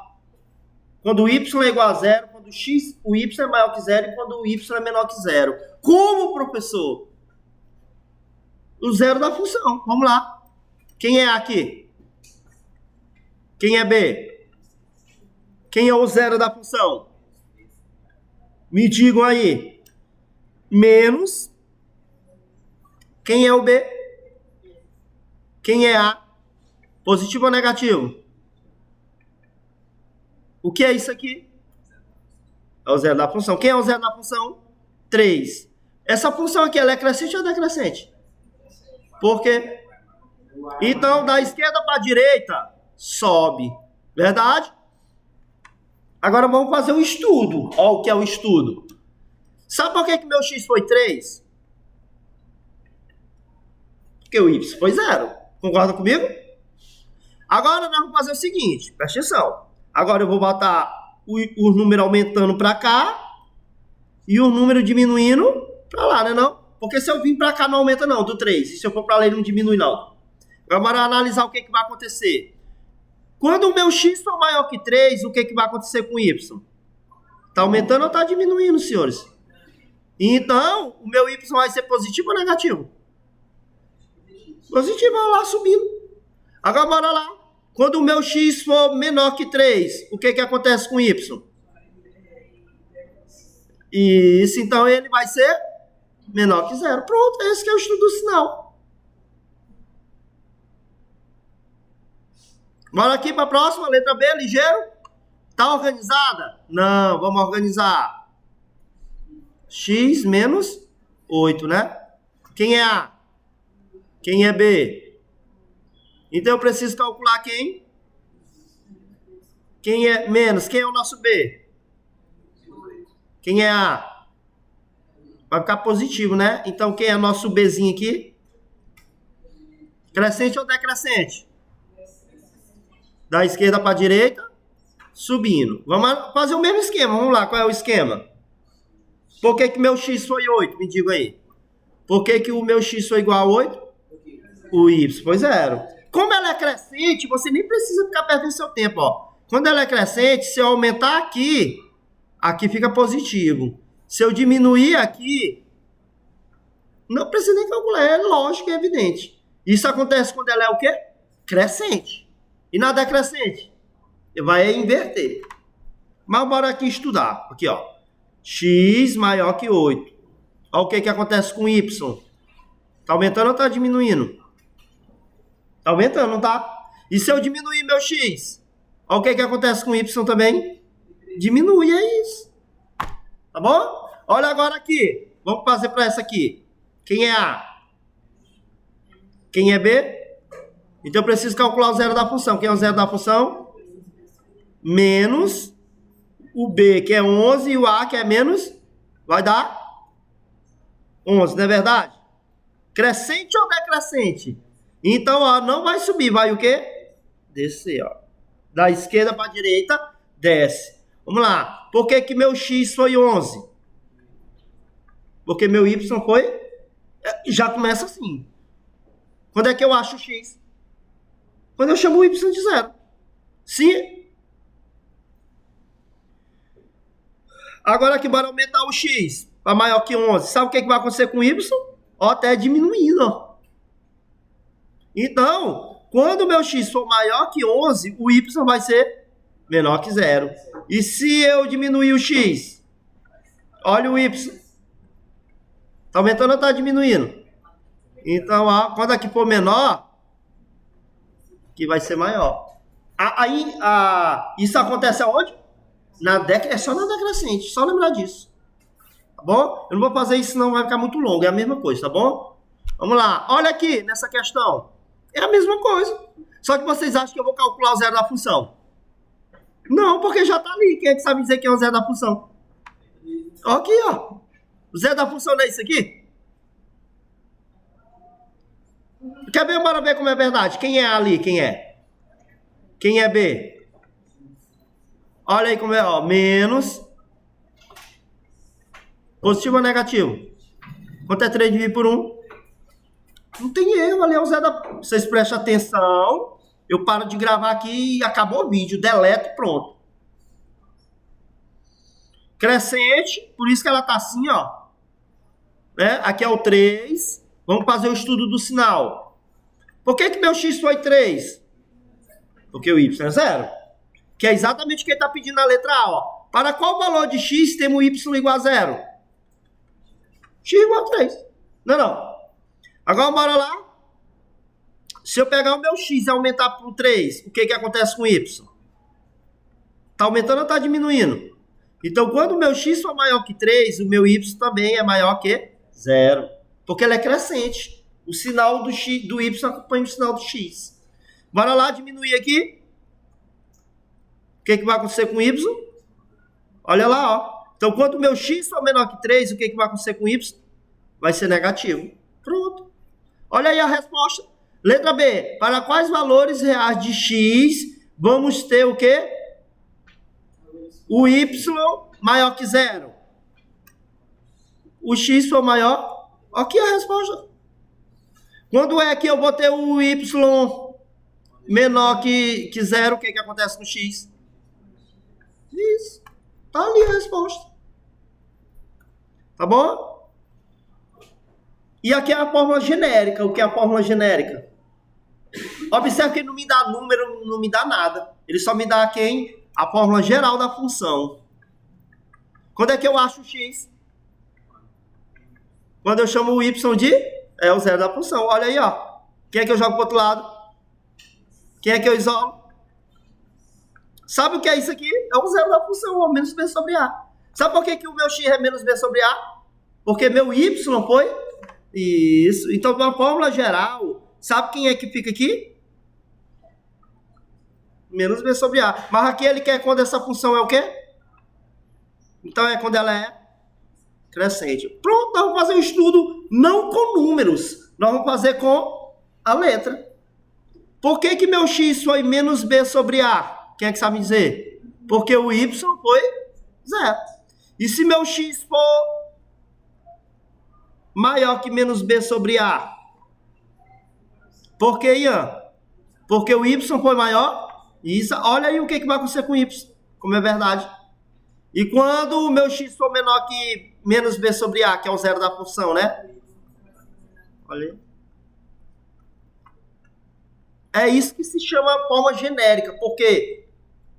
Quando o y é igual a zero, quando o y é maior que zero e quando o y é menor que zero. Como, professor? O zero da função. Vamos lá. Quem é A aqui? Quem é B? Quem é o zero da função? Me digam aí. Menos. Quem é o B? Quem é A? Positivo ou negativo? O que é isso aqui? É o zero da função. Quem é o zero da função? 3. Essa função aqui, ela é crescente ou decrescente? Por quê? Então, da esquerda para a direita, sobe. Verdade? Agora vamos fazer um estudo. Olha o que é o estudo. Sabe por que meu x foi 3? Porque o y foi 0. Concorda comigo? Agora nós vamos fazer o seguinte. Presta atenção. Agora eu vou botar o número aumentando para cá e o número diminuindo para lá, né não? Porque se eu vir para cá não aumenta não, do 3. E se eu for para lá ele não diminui não. Agora analisar o que vai acontecer. Quando o meu x for maior que 3, o que vai acontecer com o y? Está aumentando ou está diminuindo, senhores? Então, o meu y vai ser positivo ou negativo? Positivo, olha lá, subindo. Agora, bora lá. Quando o meu x for menor que 3, o que acontece com o y? Isso, então ele vai ser menor que 0. Pronto, esse que é o estudo do sinal. Bora aqui para a próxima, letra B, ligeiro. Tá organizada? Não, vamos organizar. X menos 8, né? Quem é A? Quem é B? Então eu preciso calcular quem? Quem é menos? Quem é o nosso B? Quem é A? Vai ficar positivo, né? Então quem é nosso Bzinho aqui? Crescente ou decrescente? Da esquerda para a direita, subindo. Vamos fazer o mesmo esquema. Vamos lá, qual é o esquema? Por que meu x foi 8? Me diga aí. Por que o meu x foi igual a 8? O y foi 0. Como ela é crescente, você nem precisa ficar perdendo seu tempo, ó. Quando ela é crescente, se eu aumentar aqui, aqui fica positivo. Se eu diminuir aqui, não precisa nem calcular, é lógico, é evidente. Isso acontece quando ela é o quê? Crescente. E na decrescente, vai inverter. Mas bora aqui estudar. Aqui, ó. X maior que 8. Olha o que acontece com y. Tá aumentando ou tá diminuindo? Tá aumentando, não tá? E se eu diminuir meu x? Olha o que acontece com y também? Diminui, é isso. Tá bom? Olha agora aqui. Vamos fazer para essa aqui. Quem é A? Quem é B? Então eu preciso calcular o zero da função. Quem é o zero da função? Menos o B, que é 11, e o A, que é menos, vai dar 11, não é verdade? Crescente ou decrescente? Então, ó, não vai subir, vai o quê? Descer, ó. Da esquerda para a direita, desce. Vamos lá. Por que meu X foi 11? Porque meu Y foi... Já começa assim. Quando é que eu acho o X? Quando eu chamo o Y de 0. Sim. Agora aqui, bora aumentar o X para maior que 11. Sabe o que vai acontecer com o Y? Ó, até diminuindo, ó. Então, quando o meu X for maior que 11, o Y vai ser menor que 0. E se eu diminuir o X? Olha o Y. Tá aumentando ou tá diminuindo? Então, ó, quando aqui for menor, que vai ser maior. Aí, isso acontece aonde? Na década, é só na década crescente, só lembrar disso. Tá bom? Eu não vou fazer isso, senão vai ficar muito longo, é a mesma coisa, tá bom? Vamos lá, olha aqui nessa questão. É a mesma coisa. Só que vocês acham que eu vou calcular o zero da função? Não, porque já tá ali. Quem é que sabe dizer que é o zero da função? Aqui, ó. O zero da função não é isso aqui? Quer ver? Bora ver como é verdade. Quem é ali? Quem é? Quem é B? Olha aí como é, ó. Menos. Positivo ou negativo? Quanto é 3 dividido por 1? Não tem erro, ali é o zero da... Vocês prestem atenção. Eu paro de gravar aqui e acabou o vídeo. Deleto e pronto. Crescente, por isso que ela tá assim, ó. Né? Aqui é o 3. Vamos fazer o estudo do sinal. Por que meu x foi 3? Porque o y é 0. Que é exatamente o que ele está pedindo na letra A, ó. Para qual valor de x temos y igual a 0? X igual a 3. Não. Agora bora lá. Se eu pegar o meu x e aumentar por 3, o que acontece com o y? Está aumentando ou está diminuindo? Então, quando o meu x for maior que 3, o meu y também é maior que 0. Porque ele é crescente. O sinal do y acompanha o sinal do x. Bora lá diminuir aqui. O que vai acontecer com o y? Olha lá, ó. Então, quando o meu x for menor que 3, o que vai acontecer com o y? Vai ser negativo. Pronto. Olha aí a resposta. Letra B. Para quais valores reais de x vamos ter o quê? O y maior que 0. O x for maior. Aqui a resposta. Quando é que eu vou ter o y menor que 0, o que acontece com o x? Isso. Tá ali a resposta. Tá bom? E aqui é a fórmula genérica. O que é a fórmula genérica? Observe que ele não me dá número, não me dá nada. Ele só me dá quem? A fórmula geral da função. Quando é que eu acho o x? Quando eu chamo o y de... É o zero da função. Olha aí, ó. Quem é que eu jogo pro outro lado? Quem é que eu isolo? Sabe o que é isso aqui? É o zero da função, ou menos b sobre a. Sabe por que o meu x é menos b sobre a? Porque meu y foi... Isso. Então, na fórmula geral, sabe quem é que fica aqui? Menos b sobre a. Mas aqui ele quer quando essa função é o quê? Então, é quando ela é crescente. Pronto, nós vamos fazer um estudo não com números. Nós vamos fazer com a letra. Por que meu x foi menos b sobre a? Quem é que sabe dizer? Porque o y foi 0. E se meu x for maior que menos b sobre a? Por que, Ian? Porque o y foi maior? Isso. Olha aí o que vai acontecer com o y. Como é verdade. E quando o meu x for menor que menos b sobre a, que é o zero da função, né? Olha aí. É isso que se chama forma genérica. Por quê?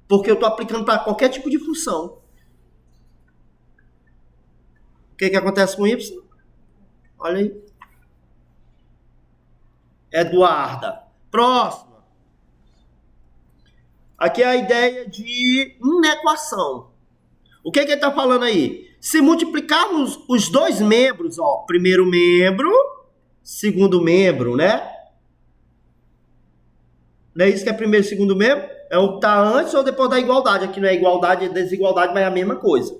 Porque eu estou aplicando para qualquer tipo de função. O que acontece com y? Olha aí. Eduarda. Próxima. Aqui é a ideia de inequação. O que ele está falando aí? Se multiplicarmos os dois membros, ó, primeiro membro, segundo membro, né? Não é isso que é primeiro e segundo membro? É o que está antes ou depois da igualdade. Aqui não é igualdade, é desigualdade, mas é a mesma coisa.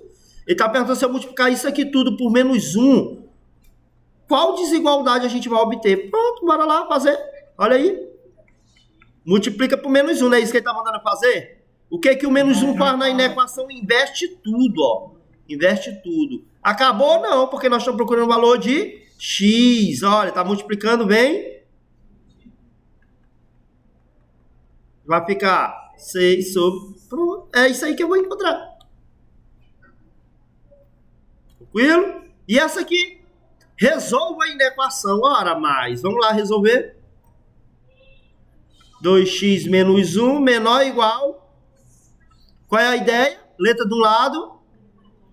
Ele está perguntando se eu multiplicar isso aqui tudo por menos 1, qual desigualdade a gente vai obter? Pronto, bora lá fazer. Olha aí. Multiplica por menos 1, não é isso que ele está mandando fazer? O que o menos 1 faz na inequação? Inverte tudo, ó. Inverte tudo. Acabou? Não, porque nós estamos procurando o valor de x. Olha, está multiplicando, vem. Vai ficar 6 sobre... Pronto. É isso aí que eu vou encontrar. Tranquilo? E essa aqui? Resolva a inequação. Ora mais. Vamos lá resolver. 2x menos 1 menor ou igual. Qual é a ideia? Letra de um lado.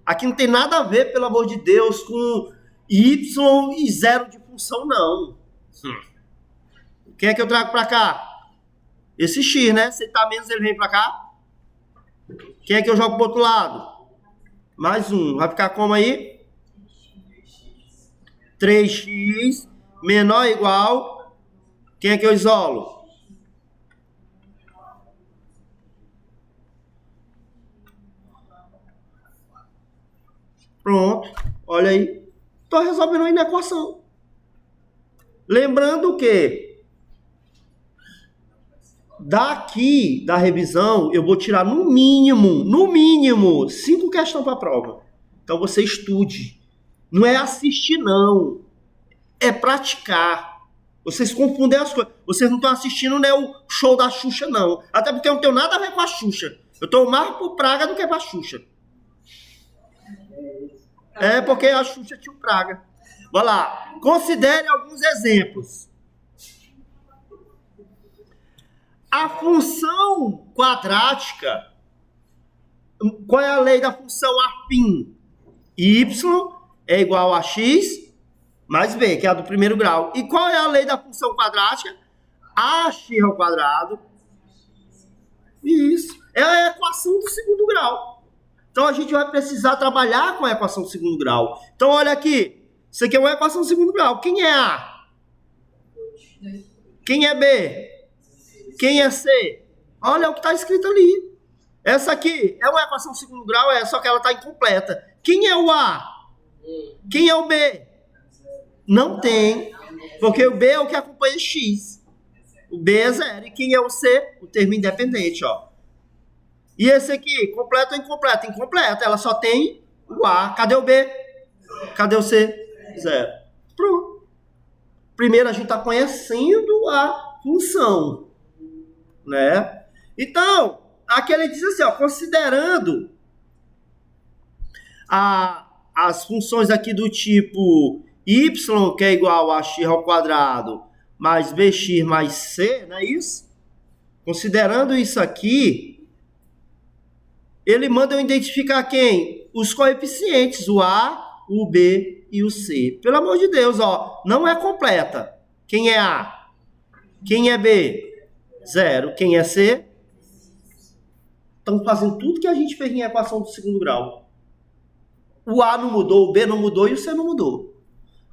Aqui não tem nada a ver, pelo amor de Deus, com y e zero de função, não. O que é que eu trago para cá? esse x, né? Se tá menos, ele vem pra cá. Quem é que eu jogo pro outro lado? Mais um. Vai ficar como aí? 3x menor ou igual. Quem é que eu isolo? Pronto. Olha aí. Estou resolvendo aí na equação. Lembrando que daqui da revisão eu vou tirar no mínimo 5 questões para a prova. Então você estude. Não é assistir não. É praticar. Vocês confundem as coisas. Vocês não estão assistindo, né, o show da Xuxa não. Até porque eu não tenho nada a ver com a Xuxa. Eu estou mais por Praga do que para a Xuxa. É porque a Xuxa tinha um Praga. Vai lá. Considere alguns exemplos. A função quadrática. Qual é a lei da função afim? Y é igual a x mais b, que é a do primeiro grau. E qual é a lei da função quadrática? Ax ao quadrado. Isso. É a equação do segundo grau. Então a gente vai precisar trabalhar com a equação do segundo grau. Então olha aqui. Isso aqui é uma equação do segundo grau. Quem é A? Quem é B? Quem é C? Olha o que está escrito ali. Essa aqui é uma equação do segundo grau, só que ela está incompleta. Quem é o A? Quem é o B? Não tem. Porque o B é o que acompanha X. O B é 0. E quem é o C? O termo independente, ó. E esse aqui, completo ou incompleto? Incompleto. Ela só tem o A. Cadê o B? Cadê o C? 0. Pronto. Primeiro a gente está conhecendo a função, né? Então, aqui ele diz assim, ó, considerando as funções aqui do tipo y, que é igual a x ao quadrado, mais bx mais c, não é isso? Considerando isso aqui, ele manda eu identificar quem? Os coeficientes, o a, o b e o c. Pelo amor de Deus, ó, não é completa. Quem é A? Quem é B? 0. Quem é C? Estão fazendo tudo que a gente fez em equação do segundo grau. O A não mudou, o B não mudou e o C não mudou.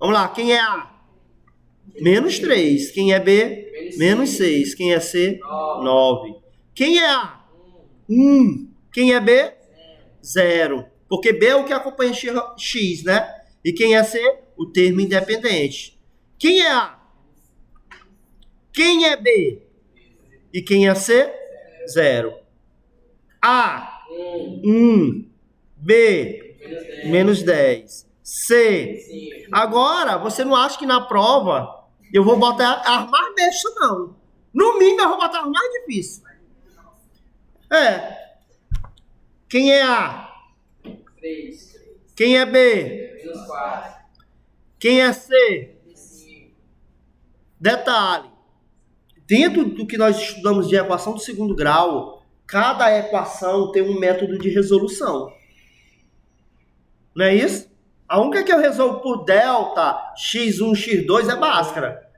Vamos lá, quem é A? Menos 3. Quem é B? Menos 6. Quem é C? 9. Quem é A? 1. Quem é B? 0. Porque B é o que acompanha X, né? E quem é C? O termo independente. Quem é A? Quem é B? E quem é C? 0. A, 1. B, menos 10. C. Agora, você não acha que na prova eu vou botar as mais bestas, não. No mínimo, eu vou botar as mais difíceis. Quem é A? 3. Quem é B? Menos 4. Quem é C? 5. Detalhe. Dentro do que nós estudamos de equação do segundo grau, cada equação tem um método de resolução. Não é isso? A única que eu resolvo por delta, x1, x2 é Bhaskara.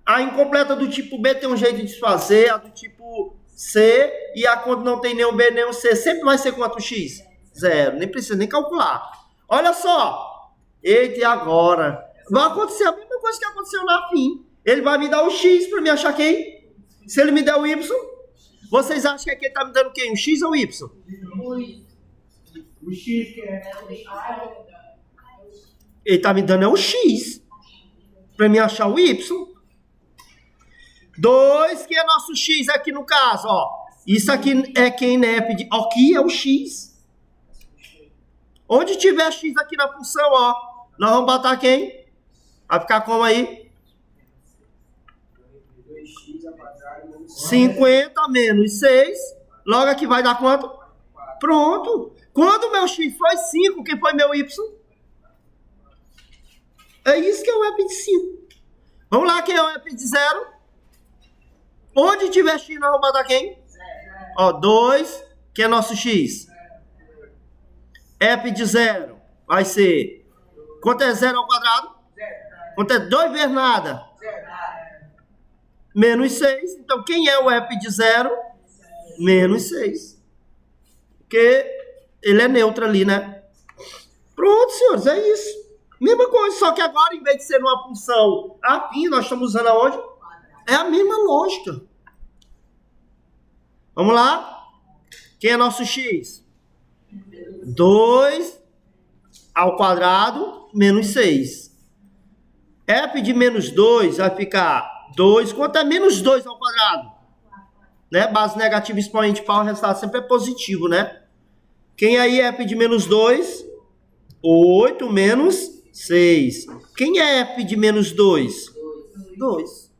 A incompleta do tipo B tem um jeito de desfazer, a do tipo C, e a quando não tem nem o B nem o C, sempre vai ser quanto x? 0. Nem precisa nem calcular. Olha só. Eita, e agora? Vai acontecer a mesma coisa que aconteceu na FIM. Ele vai me dar o x para me achar quem? Se ele me der o y, vocês acham que aqui ele está me dando quem? O x ou o y? O X que é. Ele está me dando o x para me achar o y. 2, que é nosso x aqui no caso, ó. Isso aqui é quem, né? Aqui é o x. Onde tiver x aqui na função, ó, nós vamos botar quem? Vai ficar como aí? 50 menos 6. Logo aqui vai dar quanto? Pronto. Quando o meu x foi 5, quem foi meu y? É isso que é o EP de 5. Vamos lá, quem é o EP de 0? Onde tiver x, nós vamos botar quem? Ó, 2, que é nosso x. EP de 0 vai ser... Quanto é 0 ao quadrado? Quanto é 2 vezes nada? Menos 6. Então, quem é o f de 0? Menos 6. Porque ele é neutro ali, né? Pronto, senhores, é isso. Mesma coisa, só que agora, em vez de ser uma função afim, nós estamos usando aonde? É a mesma lógica. Vamos lá? Quem é nosso x? 2 ao quadrado menos 6. F de menos 2 vai ficar 2. Quanto é menos 2 ao quadrado? Né? Base negativa expoente par, o resultado sempre é positivo, né? Quem aí é F de menos 2? 8 menos 6. Quem é F de menos 2? 2.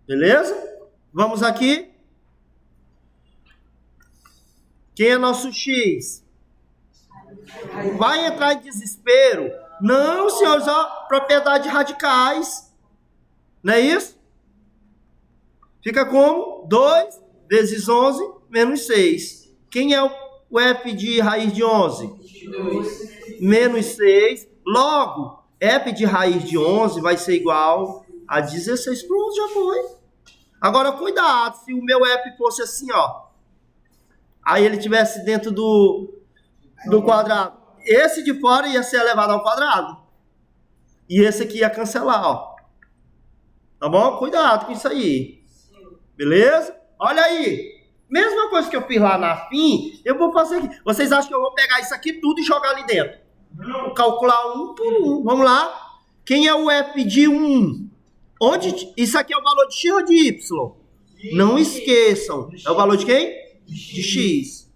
Beleza? Vamos aqui. Quem é nosso x? Vai entrar em desespero? Não, senhores, ó, propriedades radicais. Não é isso? Fica como? 2 vezes 11 menos 6. Quem é o f de raiz de 11? 2. Menos 6. Logo, f de raiz de 11 vai ser igual a 16. Pronto, já foi. Agora, cuidado, se o meu f fosse assim, ó. Aí ele tivesse dentro do quadrado. Esse de fora ia ser elevado ao quadrado. E esse aqui ia cancelar, ó. Tá bom? Cuidado com isso aí. Beleza? Olha aí. Mesma coisa que eu fiz lá na FIM, eu vou fazer aqui. Vocês acham que eu vou pegar isso aqui tudo e jogar ali dentro? Vou calcular um por um. Vamos lá. Quem é o f de 1? Onde? Isso aqui é o valor de x ou de y? Não esqueçam. É o valor de quem? De x.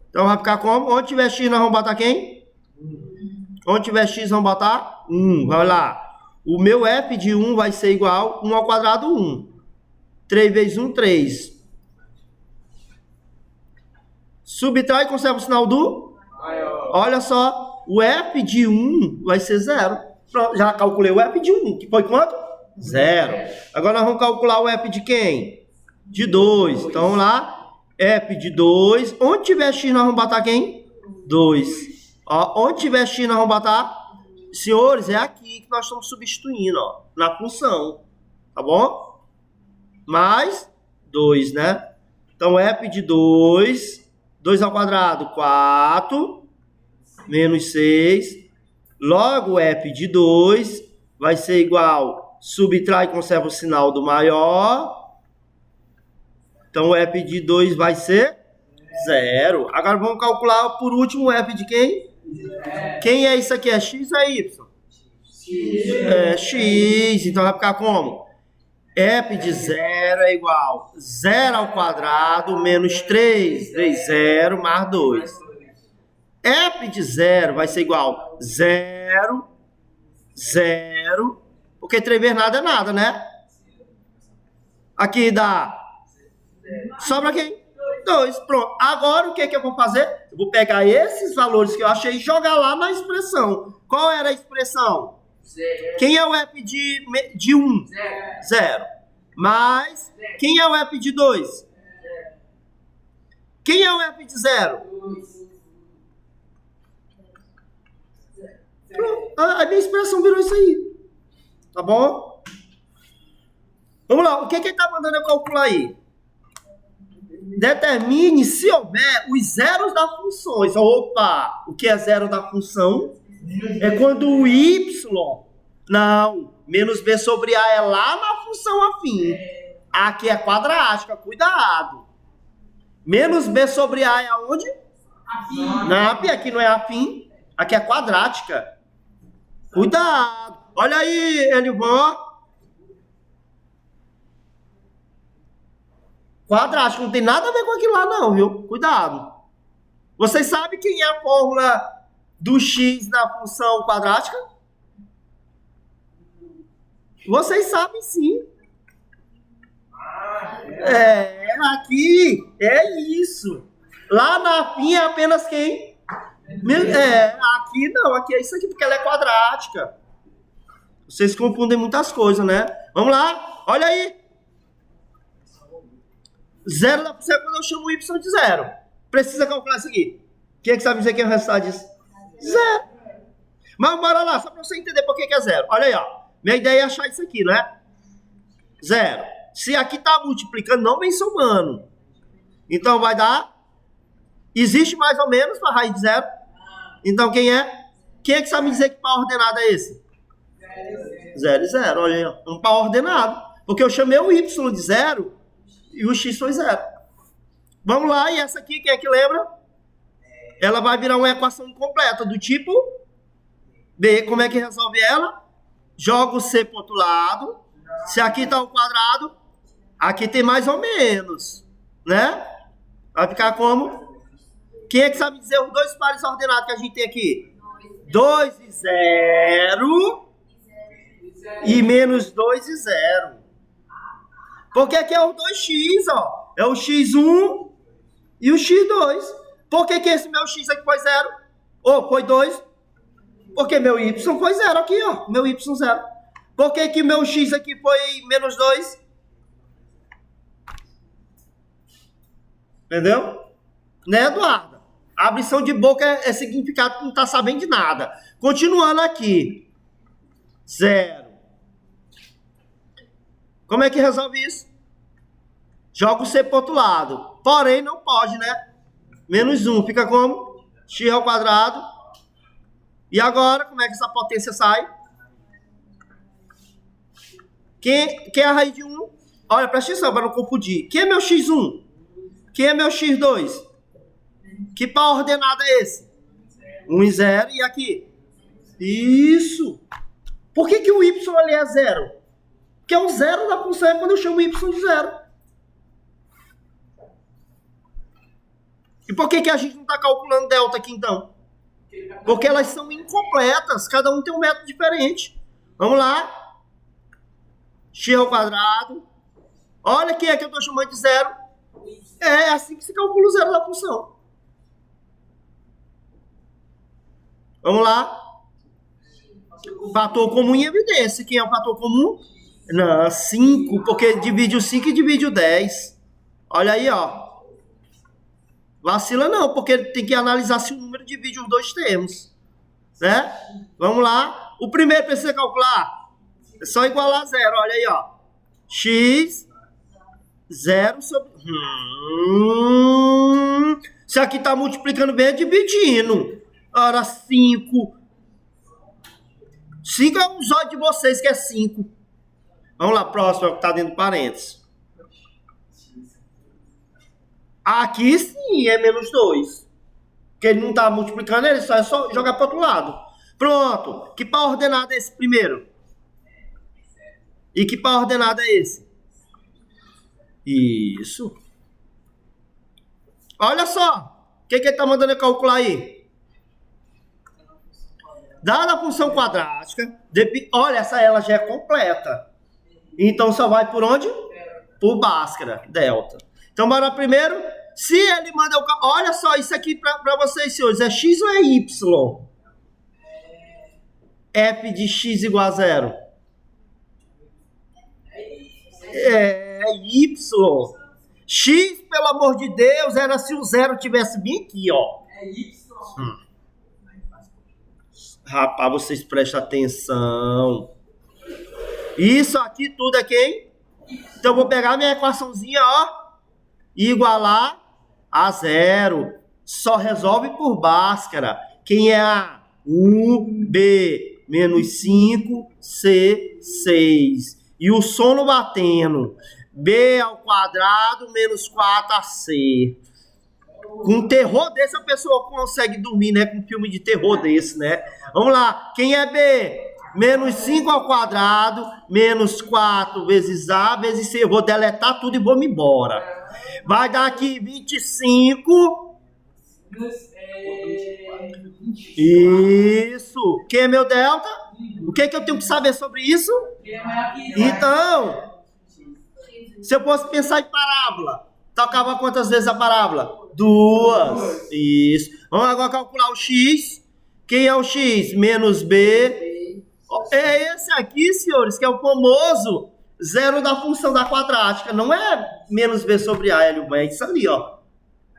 Então vai ficar como? Onde tiver x, nós vamos botar quem? Onde tiver x, vamos botar 1. Vai lá. O meu f de 1 vai ser igual a 1 ao quadrado 1. 3 vezes 1, 3. Subtrai e conserva o sinal do? Maior. Olha só. O f de 1 vai ser 0. Pronto, já calculei o f de 1. Que foi quanto? 0. Agora nós vamos calcular o f de quem? De 2. Então vamos lá. F de 2. Onde tiver x, nós vamos botar quem? 2. Ó, onde tiver x, nós vamos botar? Senhores, é aqui que nós estamos substituindo, ó. Na função. Tá bom? Mais 2, né? Então, f de 2. 2 ao quadrado, 4. Menos 6. Logo, f de 2 vai ser igual. Subtrai e conserva o sinal do maior. Então, o f de 2 vai ser 0. Agora, vamos calcular, por último, o f de quem? Quem é isso aqui? É x ou é y? É x. Então, vai ficar como? F de 0 é igual a 0 ao quadrado menos 3 vezes 0 mais 2. F de 0 vai ser igual a 0, 0, porque 3 vezes nada é nada, né? Aqui dá... Sobra quem? 2. Pronto. Agora o que eu vou fazer? Eu vou pegar esses valores que eu achei e jogar lá na expressão. Qual era a expressão? 0. Quem é o f de 1? 0. Mas quem é o f de 2? Quem é o f de 0? Pronto. A minha expressão virou isso aí. Tá bom? Vamos lá. O que ele está mandando eu calcular aí? Determine se houver os zeros das funções. Opa! O que é zero da função? É quando o y... Não. Menos b sobre a é lá na função afim. Aqui é quadrática. Cuidado. Menos b sobre a é aonde? Afim. Não, aqui não é afim. Aqui é quadrática. Cuidado. Olha aí, Elivan. Quadrático, não tem nada a ver com aquilo lá não, viu? Cuidado. Vocês sabem quem é a fórmula do x na função quadrática? Vocês sabem sim. Aqui é isso. Lá na fim é apenas quem? Aqui não, aqui é isso aqui, porque ela é quadrática. Vocês confundem muitas coisas, né? Vamos lá, olha aí. 0 da função é quando eu chamo o y de 0. Precisa calcular isso aqui. Quem é que sabe dizer que é o resultado disso? 0. Mas bora lá, só para você entender por que é 0. Olha aí, ó. Minha ideia é achar isso aqui, né? 0. Se aqui está multiplicando, não vem somando. Então vai dar... Existe mais ou menos para raiz de 0. Então quem é? Quem é que sabe dizer que par ordenado é esse? 0 e 0. Olha aí, ó. Um par ordenado. Porque eu chamei o y de 0 e o x foi 0. Vamos lá, e essa aqui, quem é que lembra? Ela vai virar uma equação incompleta do tipo B. Como é que resolve ela? Joga o C para o outro lado. Se aqui está o quadrado, aqui tem mais ou menos, né? Vai ficar como? Quem é que sabe dizer os dois pares ordenados que a gente tem aqui? 2 e 0 e menos 2 e 0. Porque aqui é o 2x, ó. É o x1 e o x2. Por que esse meu x aqui foi 0? Ou foi 2? Porque meu y foi 0 aqui, ó. Meu y 0. Por que meu x aqui foi menos 2? Entendeu? Né, Eduardo? A abrição de boca é significado que não está sabendo de nada. Continuando aqui. 0. Como é que resolve isso? Joga o C para o outro lado. Porém, não pode, né? Menos 1. Fica como? X ao quadrado. E agora, como é que essa potência sai? Quem é a raiz de 1? Olha, presta atenção para não confundir. Quem é meu x1? Quem é meu x2? Que par ordenado é esse? 1 e 0. E aqui? Isso. Por que o y ali é 0? Porque o 0 da função é quando eu chamo y de 0. E por que a gente não está calculando delta aqui, então? Porque elas são incompletas. Cada um tem um método diferente. Vamos lá. X ao quadrado. Olha quem é que eu estou chamando de 0. É assim que se calcula o 0 da função. Vamos lá. Fator comum em evidência. Quem é o fator comum? Não, 5. Porque divide o 5 e divide o 10. Olha aí, ó. Vacila não, porque tem que analisar se o número divide os dois termos. Né? Vamos lá. O primeiro precisa calcular. É só igualar a 0. Olha aí, ó. X 0 sobre... Se aqui está multiplicando bem, é dividindo. Ora, 5. 5 é um zóio de vocês, que é 5. Vamos lá, próximo, é o que está dentro do parênteses. Aqui sim é menos 2. Porque ele não está multiplicando, ele só é só jogar para o outro lado. Pronto. Que par ordenado é esse primeiro? E que par ordenado é esse? Isso. Olha só. O que ele está mandando eu calcular aí? Dada a função quadrática, olha, essa ela já é completa. Então só vai por onde? Por Bhaskara, delta. Então bora primeiro. Se ele manda eu... Olha só, isso aqui para vocês, senhores. É x ou é y? F de x igual a 0. É y. X, pelo amor de Deus, era se o 0 tivesse bem aqui, ó. É Y. Rapaz, vocês prestem atenção. Isso aqui tudo é quem? Então eu vou pegar minha equaçãozinha, ó. E igualar a 0. Só resolve por Bhaskara. Quem é A? 1, B, menos 5, C, 6. E o sono batendo. B ao quadrado, menos 4AC. Com um terror desse, a pessoa consegue dormir, né? Com um filme de terror desse, né? Vamos lá. Quem é B? Menos 5 ao quadrado, menos 4 vezes A, vezes C. Eu vou deletar tudo e vou me embora. Vai dar aqui 25. Isso. Quem é meu delta? O que eu tenho que saber sobre isso? Então, se eu posso pensar em parábola, tocava quantas vezes a parábola? 2. Isso. Vamos agora calcular o x. Quem é o x? Menos b. É esse aqui, senhores, que é o famoso zero da função da quadrática. Não é menos b sobre a, é isso ali, ó.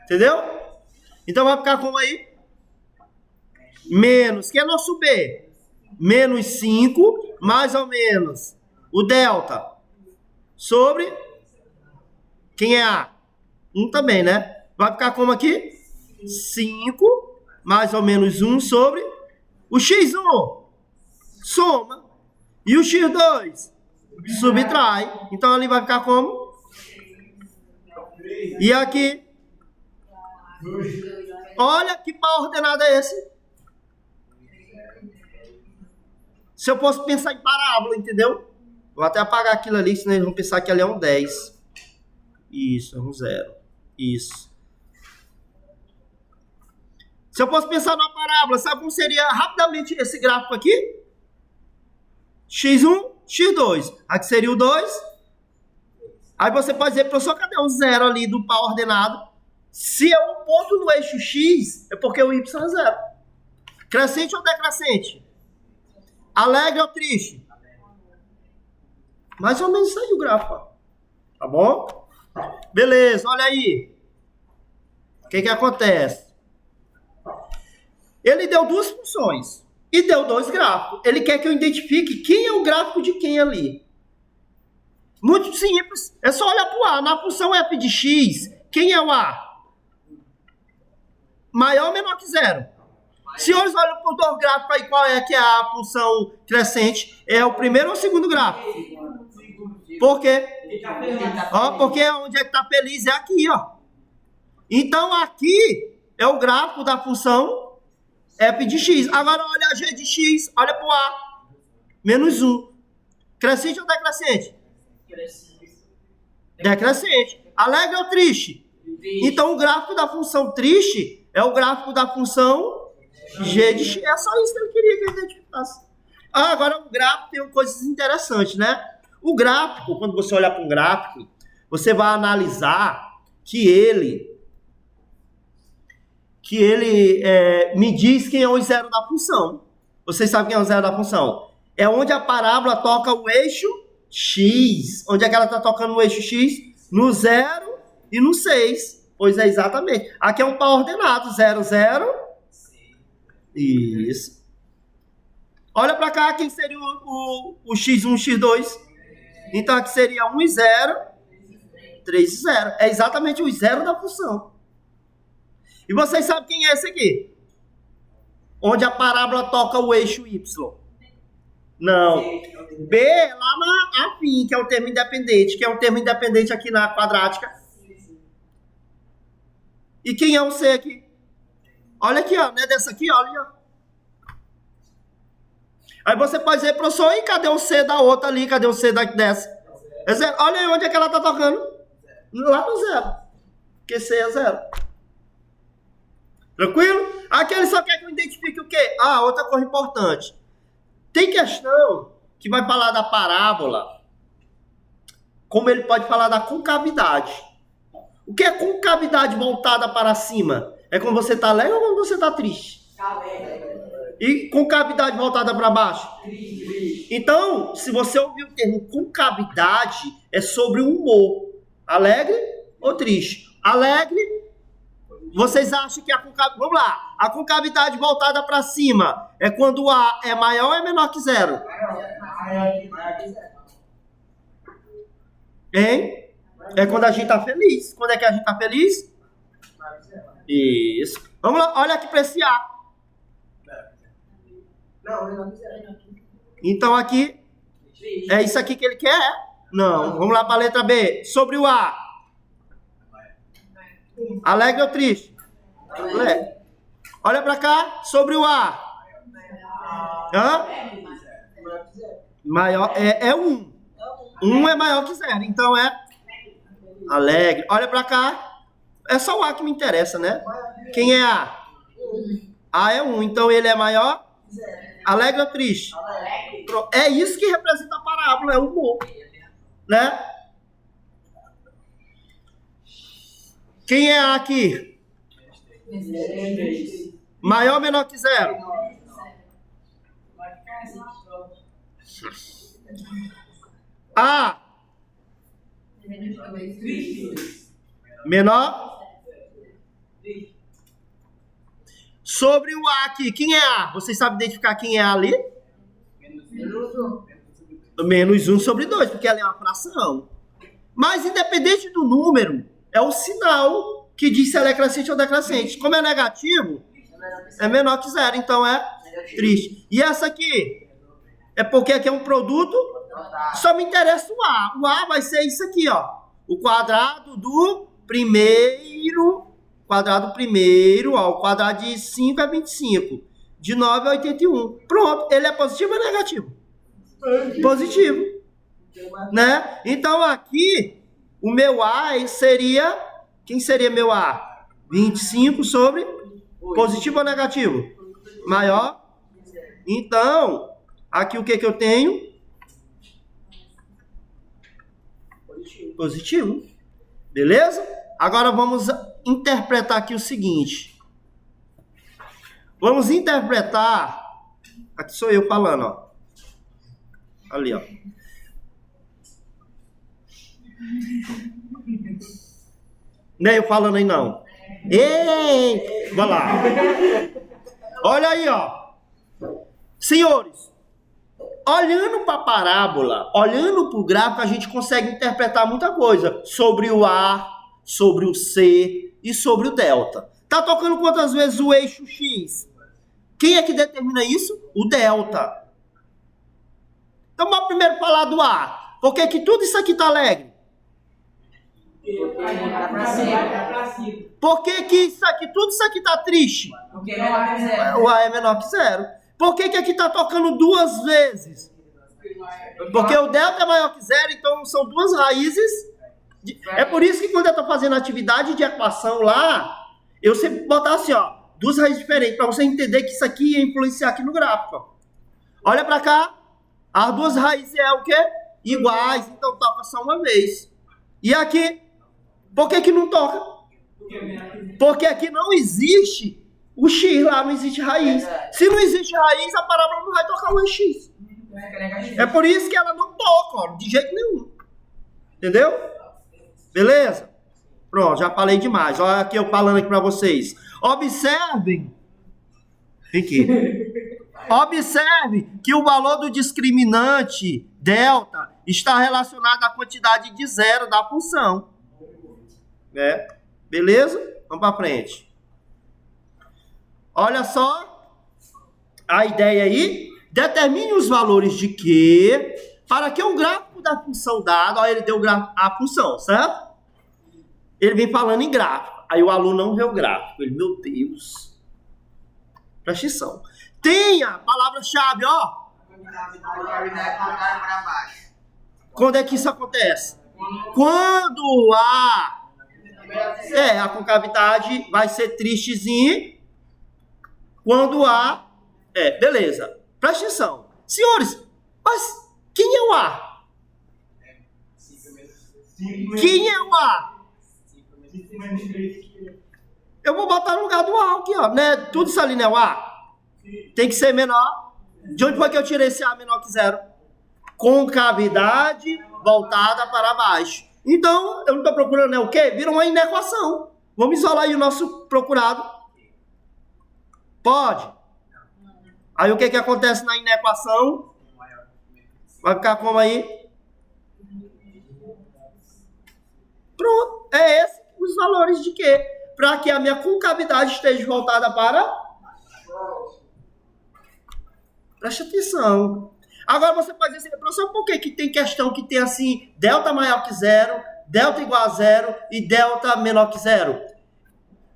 Entendeu? Então vai ficar como aí? Menos, que é nosso b? Menos 5, mais ou menos. O delta? sobre... Quem é A? 1 também, né? Vai ficar como aqui? 5 mais ou menos 1 sobre o x1. Soma. E o x2? Subtrai. Então ali vai ficar como? E aqui? Olha que par ordenado é esse. Se eu posso pensar em parábola, entendeu? Vou até apagar aquilo ali, senão eles vão pensar que ali é um 10. Isso, é um 0. Isso. Se eu posso pensar numa parábola, sabe como seria rapidamente esse gráfico aqui? x1, x2. Aqui seria o 2. Aí você pode dizer, professor, cadê o 0 ali do par ordenado? Se é um ponto no eixo x, é porque o y é 0. Crescente ou decrescente? Alegre ou triste? Mais ou menos isso aí o gráfico. Ó. Tá bom? Beleza, olha aí. O que acontece? Ele deu duas funções e deu dois gráficos. Ele quer que eu identifique quem é o gráfico de quem ali. Muito simples. É só olhar para o A. Na função f de x, quem é o A? Maior ou menor que 0? Se eles olham para os dois gráficos aí, qual é que é a função crescente? É o primeiro ou o segundo gráfico? Por quê? Ó, porque onde é que está feliz é aqui, ó. Então aqui é o gráfico da função f de x. Agora olha a g de x, olha para o A. Menos 1. Crescente ou decrescente? Decrescente. Alegre ou triste? Então o gráfico da função triste é o gráfico da função g de x. É só isso que ele queria que a gente identificasse. Agora o gráfico tem coisas interessantes, né? O gráfico, quando você olhar para um gráfico, você vai analisar que ele me diz quem é o zero da função. Vocês sabem quem é o zero da função? É onde a parábola toca o eixo x. Onde é que ela está tocando o eixo x? No 0 e no 6. Pois é, exatamente. Aqui é um par ordenado. 0, 0. Isso. Olha para cá, quem seria o x1, x2? Então aqui seria 1 e 0, 3 e 0. É exatamente o zero da função. E vocês sabem quem é esse aqui? Onde a parábola toca o eixo y. Não. B é lá na afim, que é um termo independente. Que é um termo independente aqui na quadrática. E quem é o C aqui? Olha aqui, ó. Não é dessa aqui? Olha, ó. Aí você pode dizer, professor, e cadê o C da outra ali? Cadê o C dessa? É 0. Olha aí onde é que ela está tocando. Lá no 0. Porque C é 0. Tranquilo? Aqui ele só quer que eu identifique o quê? Ah, outra coisa importante. Tem questão que vai falar da parábola, como ele pode falar da concavidade. O que é concavidade voltada para cima? É quando você está alegre ou quando você está triste? E concavidade voltada para baixo? Então, se você ouvir o termo concavidade, é sobre o humor. Alegre ou triste? Alegre, vocês acham que a concavidade... Vamos lá. A concavidade voltada para cima é quando o A é maior ou é menor que 0? Hein? É quando a gente está feliz. Quando é que a gente está feliz? Isso. Vamos lá. Olha aqui para esse A. Então aqui, é isso aqui que ele quer? Não. Vamos lá para a letra B. Sobre o A. Alegre ou triste? Alegre. Olha para cá. Sobre o A. Hã? Maior, é 1. 1 é maior que 0. Então é alegre. Olha para cá. É só o A que me interessa, né? Quem é A? A é 1. Então ele é maior? Alegre ou triste? É isso que representa a parábola, é o humor. Né? Quem é A aqui? Maior ou menor que 0? A. Menor? Sobre o A aqui, quem é A? Vocês sabem identificar quem é A ali? Menos 1 sobre 2, porque ela é uma fração. Mas independente do número, é o sinal que diz se ela é crescente ou decrescente. Como é negativo, é menor que zero, então é triste. E essa aqui? É porque aqui é um produto, só me interessa o A. O A vai ser isso aqui, ó. O quadrado do primeiro, ó. O quadrado de 5 é 25. De 9 é 81. Pronto, ele é positivo ou negativo? Positivo. Né? Então aqui, o meu A seria... Quem seria meu A? 25 sobre positivo ou negativo? Maior. Então, aqui o que eu tenho? Positivo. Beleza? Agora vamos interpretar aqui o seguinte. Vamos interpretar... Aqui sou eu falando, ó. Ali, ó. Não é eu falando aí, não. Ei! Vai lá. Olha aí, ó. Senhores, olhando para a parábola, olhando para o gráfico, a gente consegue interpretar muita coisa sobre o A, sobre o C e sobre o delta. Tá tocando quantas vezes o eixo X? Quem é que determina isso? O delta. Então, vamos primeiro falar do A. Por que tudo isso aqui tá alegre? Por que isso aqui, tudo isso aqui tá triste? Porque é menor que zero. O A é menor que zero. Por que aqui tá tocando duas vezes? Porque o delta é maior que zero, então são duas raízes. É por isso que quando eu tô fazendo atividade de equação lá, eu sempre botar assim, ó, duas raízes diferentes, para você entender que isso aqui ia influenciar aqui no gráfico. Ó. Olha para cá, as duas raízes é o quê? Iguais, então toca só uma vez. E aqui, por que não toca? Porque aqui não existe o X, lá não existe raiz. Se não existe raiz, a parábola não vai tocar o X. É por isso que ela não toca, ó, de jeito nenhum. Entendeu? Beleza? Pronto, já falei demais. Olha aqui eu falando aqui para vocês. Observem. Vem aqui. Observe que o valor do discriminante delta está relacionado à quantidade de zero da função. Né? Beleza? Vamos para frente. Olha só a ideia aí. Determine os valores de Q para que o gráfico da função dada, olha, ele deu a função, certo? Ele vem falando em gráfico. Aí o aluno não vê o gráfico. Ele, meu Deus. Presta atenção. Tem a palavra-chave, ó. Quando é que isso acontece? Quando a concavidade vai ser tristezinha. Quando beleza. Presta atenção. Senhores, mas quem é o A? Quem é o A? Eu vou botar no lugar do A aqui, ó. Né? Tudo isso ali não é o A? Tem que ser menor. De onde foi que eu tirei esse A menor que zero? Concavidade voltada para baixo. Então, eu não estou procurando o quê? Vira uma inequação. Vamos isolar aí o nosso procurado. Pode. Aí o que acontece na inequação? Vai ficar como aí? Pronto. É esse os valores de quê? Para que a minha concavidade esteja voltada para... Preste atenção. Agora você pode dizer assim, professor, por que tem questão que tem assim, delta maior que zero, delta igual a zero e delta menor que zero?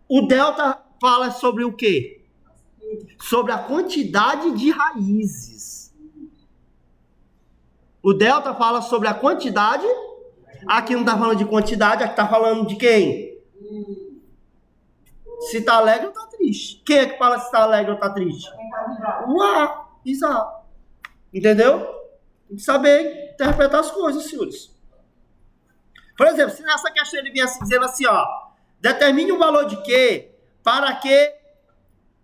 O delta fala sobre o quê? Sobre a quantidade de raízes. O delta fala sobre a quantidade. Aqui não está falando de quantidade, aqui está falando de quem? Se está alegre ou está triste. Quem é que fala se está alegre ou está triste? O A. Exato. Entendeu? Tem que saber interpretar as coisas, senhores. Por exemplo, se nessa questão ele viesse dizendo assim, ó, determine o valor de Q para que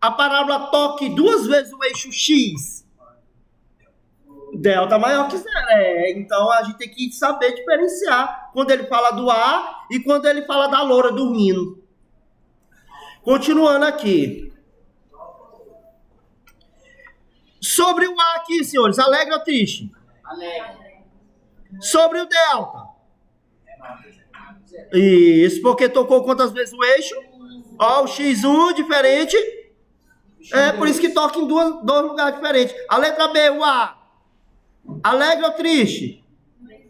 a parábola toque duas vezes o eixo X. Delta maior que zero. Então a gente tem que saber diferenciar quando ele fala do A e quando ele fala da loura dormindo. Continuando aqui. Sobre o A aqui, senhores, alegre ou triste? Alegre. Sobre o delta? Isso, porque tocou quantas vezes o eixo? Ó, o X1 diferente. É por isso que toca em dois lugares diferentes. A letra B, o A. Alegre ou triste?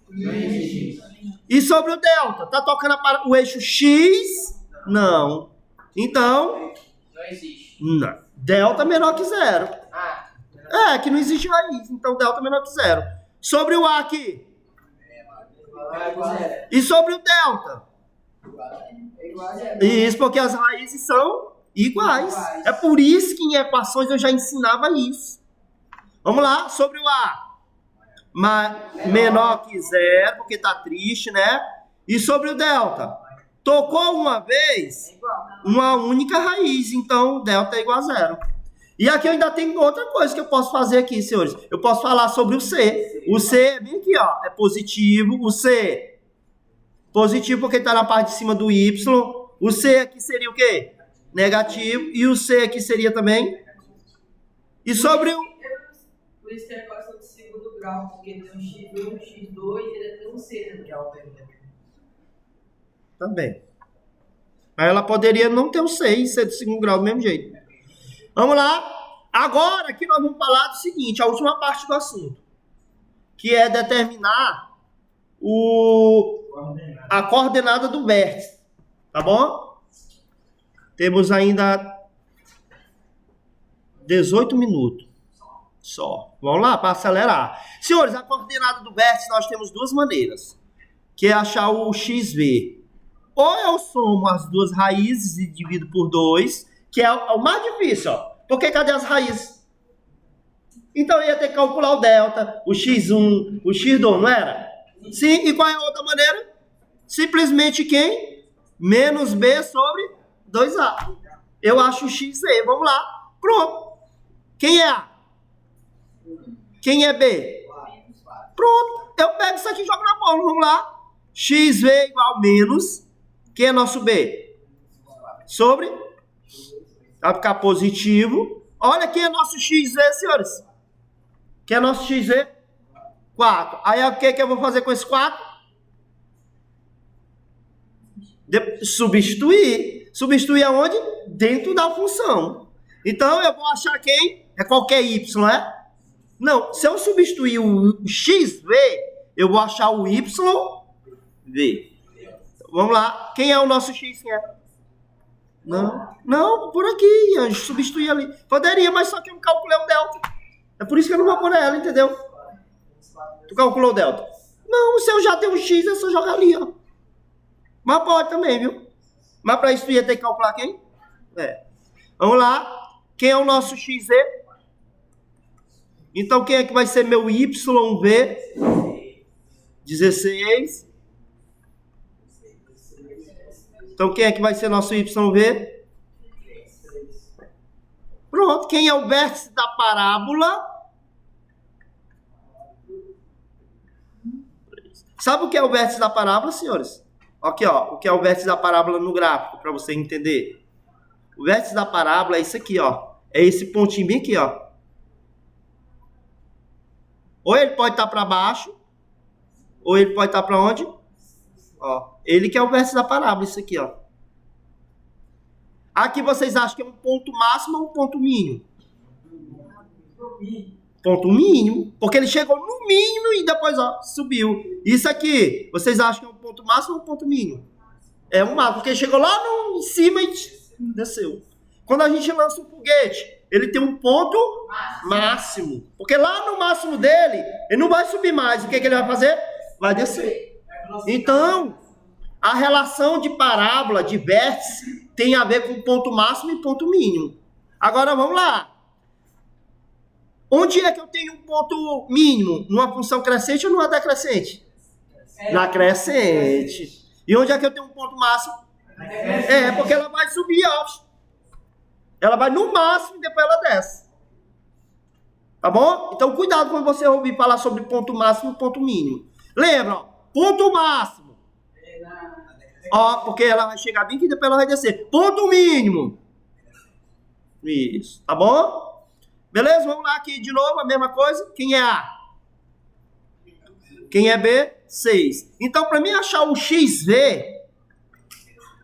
Não existe. E sobre o delta? Tá tocando o eixo X? Não. Então, Não existe. não. Delta menor que zero. Ah, Que não existe raiz. Então, delta menor que zero. Sobre o A aqui? é igual a zero. E sobre o delta? É igual a zero. Isso, porque as raízes são iguais. É por isso que em equações eu já ensinava isso. Vamos lá, sobre o A. Menor que zero, porque tá triste, né? E sobre o delta? Tocou uma vez, É igual. uma única raiz, então delta é igual a zero. E aqui eu ainda tenho outra coisa que eu posso fazer aqui, senhores. Eu posso falar sobre o C. O C é bem aqui, ó. É positivo. O C, positivo porque tá na parte de cima do Y. O C aqui seria o quê? Negativo. E o C aqui seria também? E sobre o... Por isso que é a equação de segundo grau, porque tem um x1, um x2 e ele tem um c, né? Também. Aí ela poderia não ter o 6, ser de segundo grau do mesmo jeito. Vamos lá. Agora aqui nós vamos falar do seguinte, a última parte do assunto. Que é determinar a coordenada do vértice. Tá bom? Temos ainda 18 minutos. Só. Vamos lá, para acelerar. Senhores, a coordenada do vértice nós temos duas maneiras. Que é achar o XV. Ou eu somo as duas raízes e divido por 2, que é o mais difícil, ó. Porque cadê as raízes? Então eu ia ter que calcular o delta, o x1, o x2, não era? Sim, e qual é a outra maneira? Simplesmente quem? Menos b sobre 2a. Eu acho o XV, vamos lá. Pronto. Quem é A? Quem é B? Pronto. Eu pego isso aqui e jogo na bola, vamos lá. XV igual a menos... Quem é nosso B? Sobre? Vai ficar positivo. Olha quem é nosso XZ, senhores. Quem é nosso XZ? 4. Aí o que eu vou fazer com esse 4? Substituir. Substituir aonde? Dentro da função. Então eu vou achar quem? É qualquer Y, né? Não, se eu substituir o XV, eu vou achar o YV. Vamos lá. Quem é o nosso X? Quem é? Não, por aqui, Anjo. Substituir ali. Poderia, mas só que eu não calculei o delta. É por isso que eu não vou pôr ela, entendeu? Tu calculou o delta? Não, se eu já tenho o X, é só jogar ali, ó. Mas pode também, viu? Mas para isso tu ia ter que calcular quem? Vamos lá. Quem é o nosso XZ? Então quem é que vai ser meu YV? 16. Então, quem é que vai ser nosso YV? Pronto. Quem é o vértice da parábola? Sabe o que é o vértice da parábola, senhores? Aqui, ó. O que é o vértice da parábola no gráfico, para você entender. O vértice da parábola é isso aqui, ó. É esse pontinho bem aqui, ó. Ou ele pode estar para baixo, ou ele pode estar para onde? Ó, ele que é o vértice da parábola, isso aqui, ó. Aqui vocês acham que é um ponto máximo ou um ponto mínimo? Ponto mínimo, porque ele chegou no mínimo e depois, ó, subiu. Isso aqui, vocês acham que é um ponto máximo ou um ponto mínimo? É um máximo, porque chegou lá em cima e desceu. Quando a gente lança um foguete, ele tem um ponto máximo. Porque lá no máximo dele, ele não vai subir mais. O que ele vai fazer? Vai descer. Então, a relação de parábola, de vértice, tem a ver com ponto máximo e ponto mínimo. Agora, vamos lá. Onde é que eu tenho um ponto mínimo? Numa função crescente ou numa decrescente? Na crescente. E onde é que eu tenho um ponto máximo? Porque ela vai subir, ó. Ela vai no máximo e depois ela desce. Tá bom? Então, cuidado quando você ouvir falar sobre ponto máximo e ponto mínimo. Lembra, ó, ponto máximo. Ó, porque ela vai chegar bem aqui e depois ela vai descer. Ponto mínimo. Isso, tá bom? Beleza? Vamos lá aqui de novo, a mesma coisa. Quem é A? Quem é B? 6. Então, para mim achar o XV,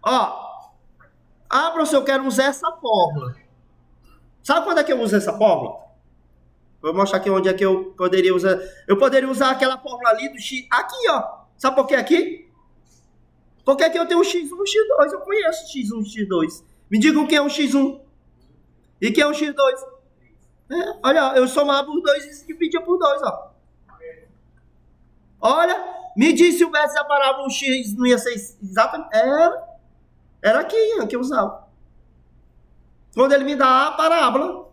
ó, professor, eu quero usar essa fórmula. Sabe quando é que eu uso essa fórmula? Vou mostrar aqui onde é que eu poderia usar. Eu poderia usar aquela fórmula ali do X. Aqui, ó. Sabe por que aqui? Porque aqui eu tenho o X1 e o X2. Eu conheço o X1 e o X2. Me digam quem é o X1 e quem é o X2. Olha, eu somava por 2 e dividia por 2, ó. Olha, me diz se o vértice da parábola o X não ia ser exatamente. Era aqui, ó, que eu usava. Quando ele me dá a parábola.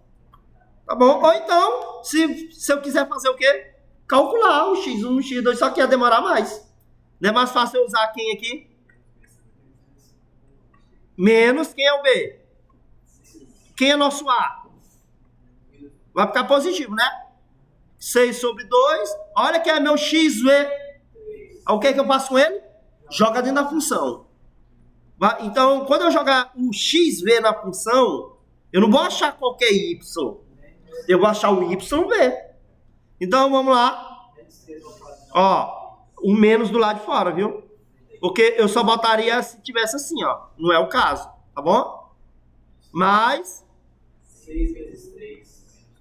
Tá bom? Ou então, se eu quiser fazer o quê? Calcular o X1 e o X2, só que ia demorar mais. Não é mais fácil eu usar quem aqui? Menos quem é o B? Quem é nosso A? Vai ficar positivo, né? 6 sobre 2. Olha que é meu XV. O que é que eu faço com ele? Joga dentro da função. Então, quando eu jogar o XV na função, eu não vou achar qualquer Y. Eu vou achar o YV. Então, vamos lá. Ó, o menos do lado de fora, viu? Porque eu só botaria se tivesse assim, ó. Não é o caso, tá bom? Mais 6 vezes 3.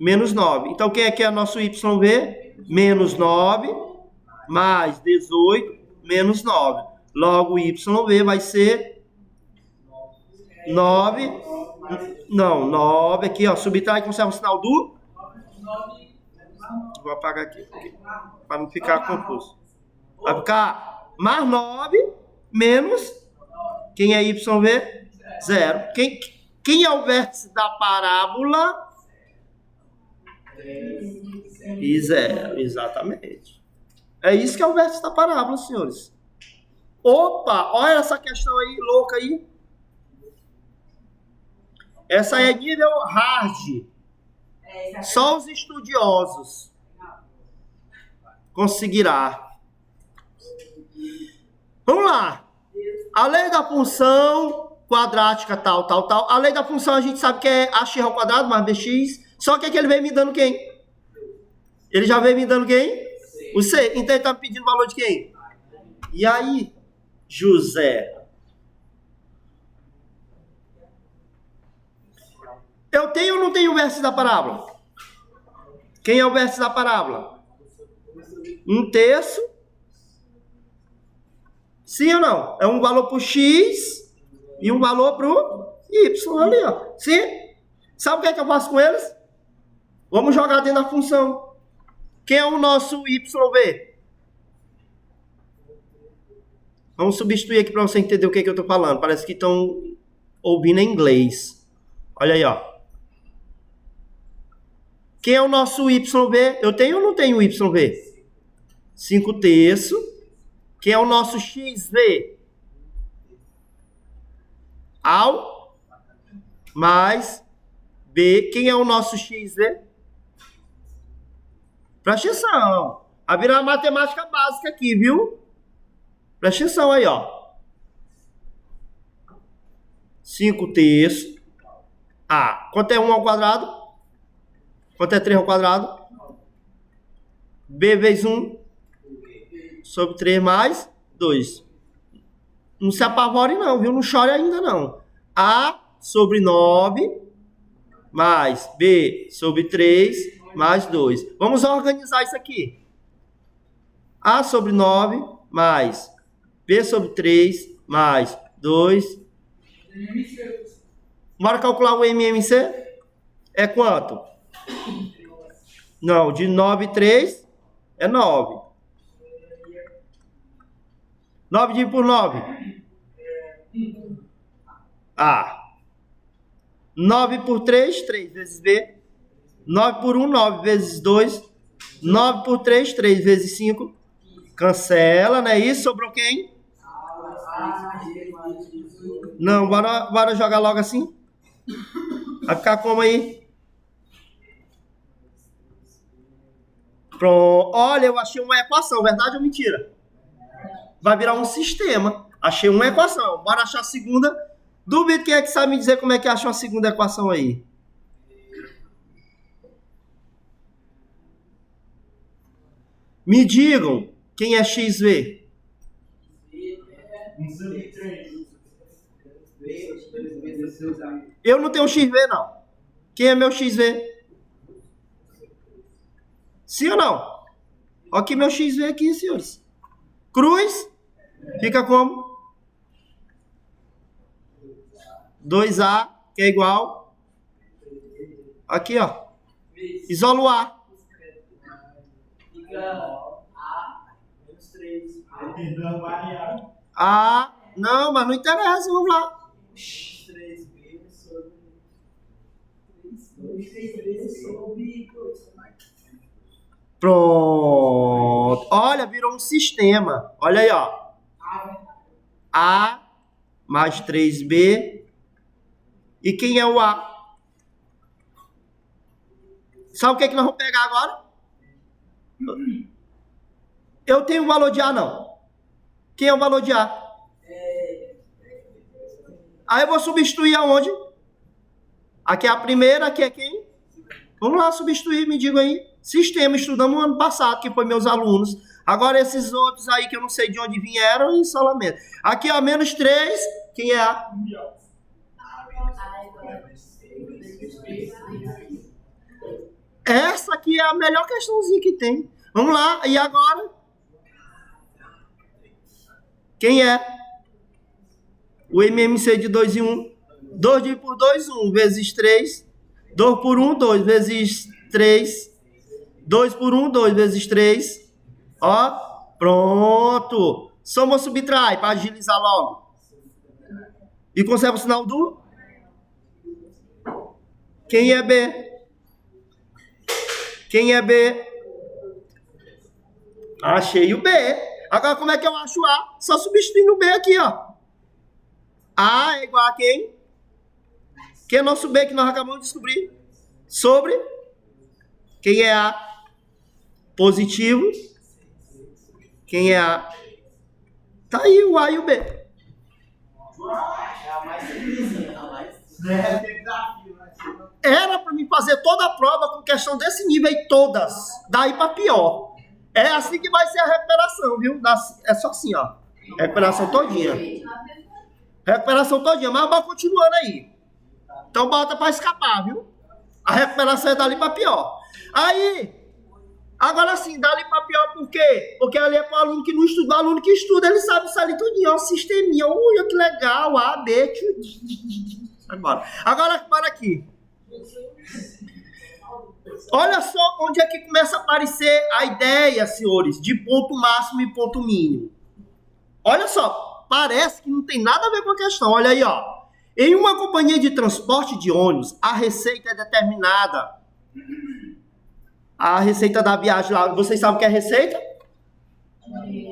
menos 9. Então, quem é que é nosso YV? Menos 9 mais 18 menos 9. Logo, o YV vai ser 9. Não, 9 aqui, ó. Subtrai e conserva o sinal do... Vou apagar aqui, para não ficar confuso. Vai ficar mais 9 menos... Quem é YV? 0. Quem é o vértice da parábola? E 0, exatamente. É isso que é o vértice da parábola, senhores. Opa, olha essa questão aí, louca aí. Essa é nível hard. Só os estudiosos conseguirá. Vamos lá. A lei da função quadrática, tal. A lei da função a gente sabe que é ax ao quadrado mais bx. Só que aqui ele veio me dando quem? Ele já veio me dando quem? O C. Então ele está me pedindo o valor de quem? E aí, José? Eu tenho ou não tenho o vértice da parábola? Quem é o vértice da parábola? 1/3. Sim ou não? É um valor para o X e um valor para o Y ali, ó. Sim? Sabe o que é que eu faço com eles? Vamos jogar dentro da função. Quem é o nosso YV? Vamos substituir aqui para você entender o que é que eu estou falando. Parece que estão ouvindo em inglês. Olha aí, ó. Quem é o nosso YV? Eu tenho ou não tenho YV? 5/3. Quem é o nosso XV? Ao mais B. Quem é o nosso XV? Presta atenção. Vai virar uma matemática básica aqui, viu? Presta atenção aí, ó. 5/3. Quanto é 1 ao quadrado? Quanto é 3 ao quadrado? B vezes 1 sobre 3 mais 2. Não se apavore não, viu? Não chore ainda não. A sobre 9 mais B sobre 3 mais 2. Vamos organizar isso aqui. A sobre 9 mais B sobre 3 mais 2. Bora calcular o MMC? É quanto? Não, de 9 e 3 é 9. 9 dividido por 9. 9 por 3, 3 vezes B. 9 por 1, 9 vezes 2. 9 por 3, 3 vezes 5. Cancela, não é isso? Sobrou quem? Não, bora jogar logo assim. Vai ficar como aí? Pronto. Olha, eu achei uma equação, verdade ou mentira? Vai virar um sistema. Achei uma equação. Bora achar a segunda. Duvido quem é que sabe me dizer como é que acha uma segunda equação aí. Me digam Quem é XV? Eu não tenho XV, não. Quem é meu XV? Sim ou não? Olha aqui meu XV aqui, senhores. Cruz fica como? 2A, que é igual. Aqui, ó. Isola o A. Fica A menos 3. A. Não, mas não interessa, vamos lá. 3B sobre 3 sobre 2. Pronto. Olha, virou um sistema. Olha aí, ó. A mais 3B. E quem é o A? Sabe o que, é que nós vamos pegar agora? Eu tenho o valor de A, não. Quem é o valor de A? Aí eu vou substituir aonde? Aqui é a primeira, aqui é quem? Vamos lá substituir, me diga aí. Sistema, estudamos no ano passado, que foi meus alunos. Agora esses outros aí que eu não sei de onde vieram, isolamento. Aqui, ó, menos 3, quem é A? Essa aqui é a melhor questãozinha que tem. Vamos lá, e agora? Quem é? O MMC de 2 e 1. 2 dividido por 2, 1 vezes 3. 2 por 1, 2 vezes 3. 2 por 1, 2 vezes 3. Ó, pronto. Soma ou subtrai para agilizar logo. E conserva o sinal do? Quem é B? Quem é B? Achei o B. Agora como é que eu acho A? Só substituindo o B aqui, ó. A é igual a quem? Quem é nosso B que nós acabamos de descobrir? Sobre? Quem é A? Positivo. Quem é A? Tá aí o A e o B. É a mais simplesinha, a mais. Era para mim fazer toda a prova com questão desse nível aí, todas. Daí para pior. É assim que vai ser a recuperação, viu? É só assim, ó. Recuperação todinha. Recuperação todinha. Mas vai continuando aí. Então bota para escapar, viu? A recuperação é dali para pior. Aí, agora sim, dali para pior por quê? Porque ali é para o aluno que não estuda. O aluno que estuda, ele sabe isso ali tudinho. Ó, sisteminha. Olha que legal. A, B, Agora, para aqui. Olha só onde é que começa a aparecer a ideia, senhores, de ponto máximo e ponto mínimo. Olha só, parece que não tem nada a ver com a questão. Olha aí, ó. Em uma companhia de transporte de ônibus, a receita é determinada. A receita da viagem lá, vocês sabem o que é receita?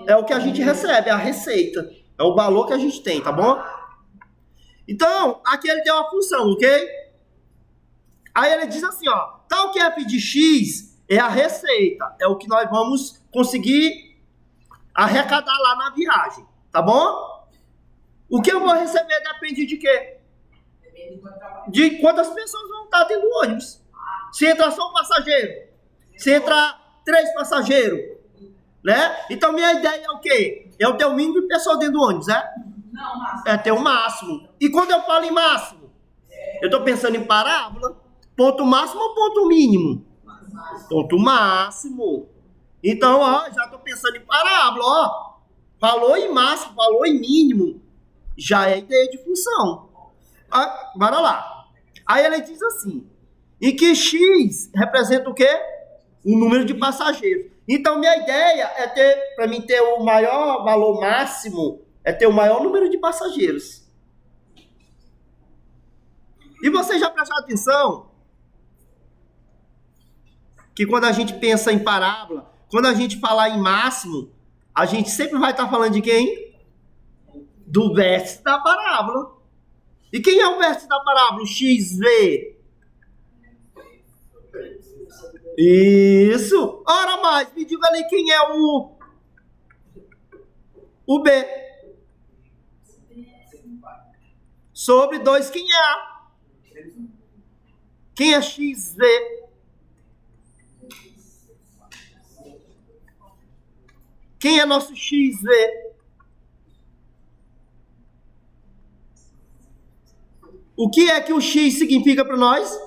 É o que a gente recebe, é a receita. É o valor que a gente tem, tá bom? Então, aqui ele tem uma função, ok? Aí ele diz assim, ó, tal que f de x é a receita, é o que nós vamos conseguir arrecadar lá na viagem, tá bom? O que eu vou receber depende de quê? De quantas pessoas vão estar dentro do ônibus. Se entrar só um passageiro, se entrar 3 passageiros, né? Então minha ideia é o quê? É eu ter o mínimo de pessoas dentro do ônibus, é? Não, máximo. É ter o máximo. E quando eu falo em máximo, eu estou pensando em parábola. Ponto máximo ou ponto mínimo? Ponto máximo. Então, ó, já estou pensando em parábola, ó. Valor em máximo, valor em mínimo. Já é ideia de função. Ah, bora lá. Aí ele diz assim, em que x representa o quê? O número de passageiros. Então, minha ideia é ter, para mim ter o maior valor máximo, é ter o maior número de passageiros. E vocês já prestaram atenção que quando a gente pensa em parábola, quando a gente falar em máximo, a gente sempre vai estar falando de quem? Do vértice da parábola. E quem é o vértice da parábola? O XV. Isso. Ora mais, me diga ali quem é o B. Sobre 2, quem é A? Quem é XV? Quem é nosso XV? O que é que o X significa para nós?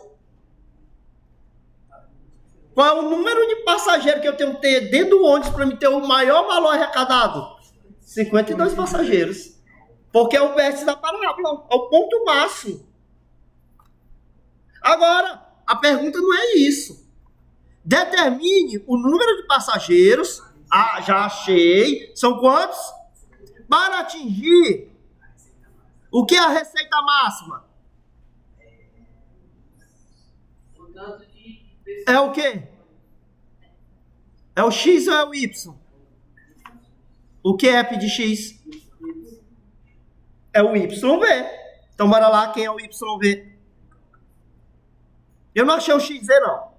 Qual é o número de passageiros que eu tenho que ter dentro do ônibus para me ter o maior valor arrecadado? 52 passageiros. Porque é o vértice da parábola, é o ponto máximo. Agora, a pergunta não é isso. Determine o número de passageiros. Ah, já achei. São quantos? Para atingir o que é a receita máxima? É o quê? É o X ou é o Y? O que é P de X? É o YV. Então bora lá, quem é o YV? Eu não achei o XZ não.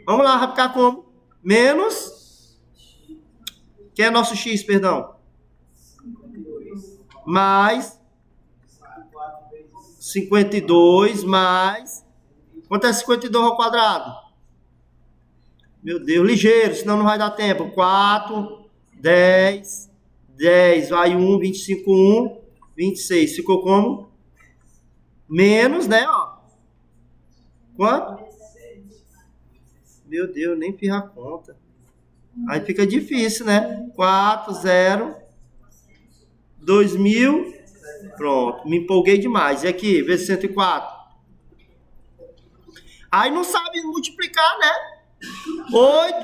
Vamos lá, vai ficar como? Menos. Quem é nosso X, perdão? Mais 52 mais. Quanto é 52 ao quadrado? Meu Deus, ligeiro, senão não vai dar tempo. 4, 10, 10, vai 1, 25, 1, 26. Ficou como? Menos, né, ó. Quanto? Meu Deus, nem fiz a conta. Aí fica difícil, né? 4, 0, 2000. Pronto, me empolguei demais. E aqui, vezes 104. Aí não sabe multiplicar, né? 8,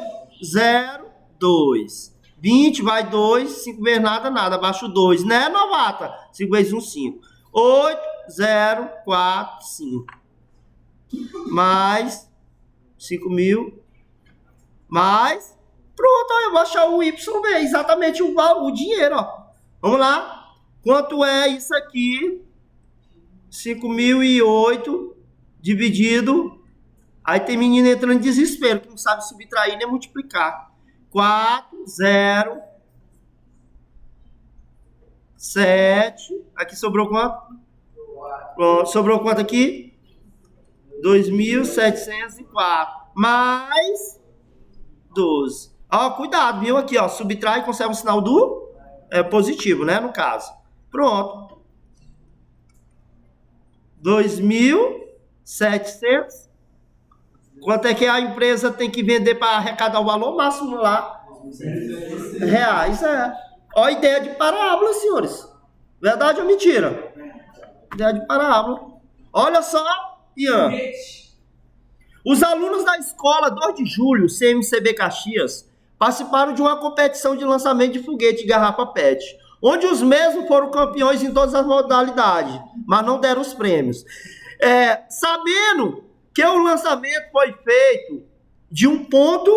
0, 2. 20 vai 2, 5 vezes nada, nada. Abaixo 2, né, novata? 5 vezes 1, 5. 8, 0, 4, 5. Mais 5.000. Mais. Pronto, ó, eu vou achar o YV, exatamente o dinheiro, ó. Vamos lá. Quanto é isso aqui? 5.008 dividido. Aí tem menino entrando em desespero, que não sabe subtrair nem multiplicar. 4, 0, 7. Aqui sobrou quanto? Pronto, sobrou quanto aqui? 2.704. Mais 12. Ó, cuidado, viu? Aqui, ó. Subtrai e conserva o sinal do positivo, né? No caso. Pronto. 2.700. Quanto é que a empresa tem que vender para arrecadar o valor máximo lá? Reais, é. Ó a ideia de parábola, senhores. Verdade ou mentira? Ideia de parábola. Olha só, Ian. Os alunos da escola 2 de julho, CMCB Caxias, participaram de uma competição de lançamento de foguete de garrafa PET, onde os mesmos foram campeões em todas as modalidades, mas não deram os prêmios. Sabendo que o lançamento foi feito de um ponto,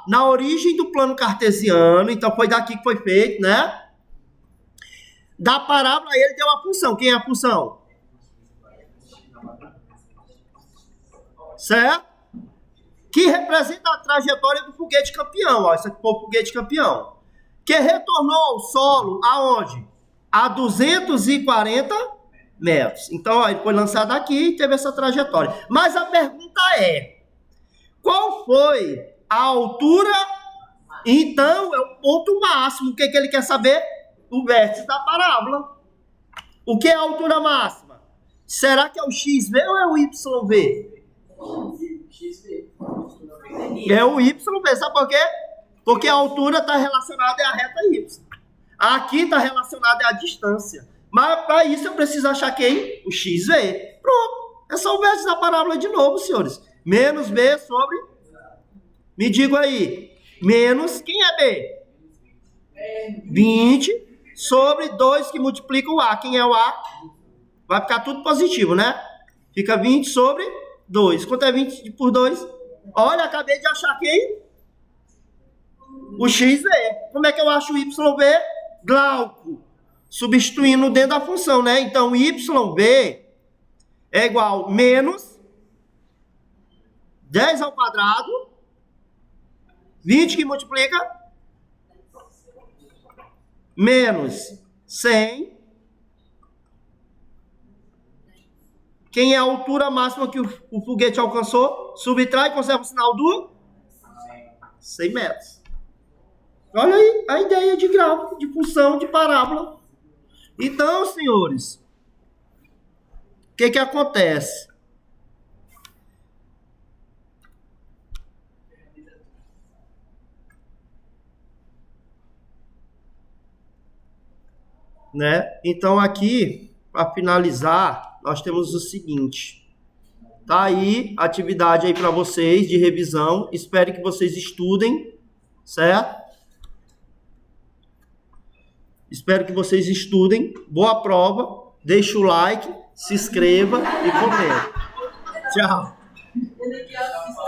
na origem do plano cartesiano, então foi daqui que foi feito, né? Da parábola ele deu a função. Quem é a função? Certo? Que representa a trajetória do foguete campeão, ó, esse aqui foi o foguete campeão, que retornou ao solo aonde? A 240 metros. Então, ó, ele foi lançado aqui e teve essa trajetória. Mas a pergunta é, qual foi a altura? Então, é o ponto máximo. O que ele quer saber? O vértice da parábola. O que é a altura máxima? Será que é o XV ou é o YV? É o YV, sabe por quê? Porque a altura está relacionada à reta Y. Aqui está relacionada à distância. Mas para isso eu preciso achar quem? O XV. Pronto. É só o vértice da parábola de novo, senhores. Menos B sobre... Me diga aí. Menos... Quem é B? 20 sobre 2 que multiplica o A. Quem é o A? Vai ficar tudo positivo, né? Fica 20 sobre 2. Quanto é 20 por 2? Olha, acabei de achar quem? O XV. Como é que eu acho o YV? Glauco. Substituindo dentro da função, né? Então, YV é igual a menos 10 ao quadrado, 20 que multiplica, menos 100. Quem é a altura máxima que o foguete alcançou? Subtrai e conserva o sinal do 100 metros. Olha aí a ideia de gráfico, de função, de parábola. Então, senhores, o que acontece? Né? Então, aqui, para finalizar, nós temos o seguinte. Tá aí a atividade aí para vocês de revisão. Espero que vocês estudem, certo? Espero que vocês estudem. Boa prova. Deixa o like, se inscreva e comente. Tchau. Ele aqui, ó,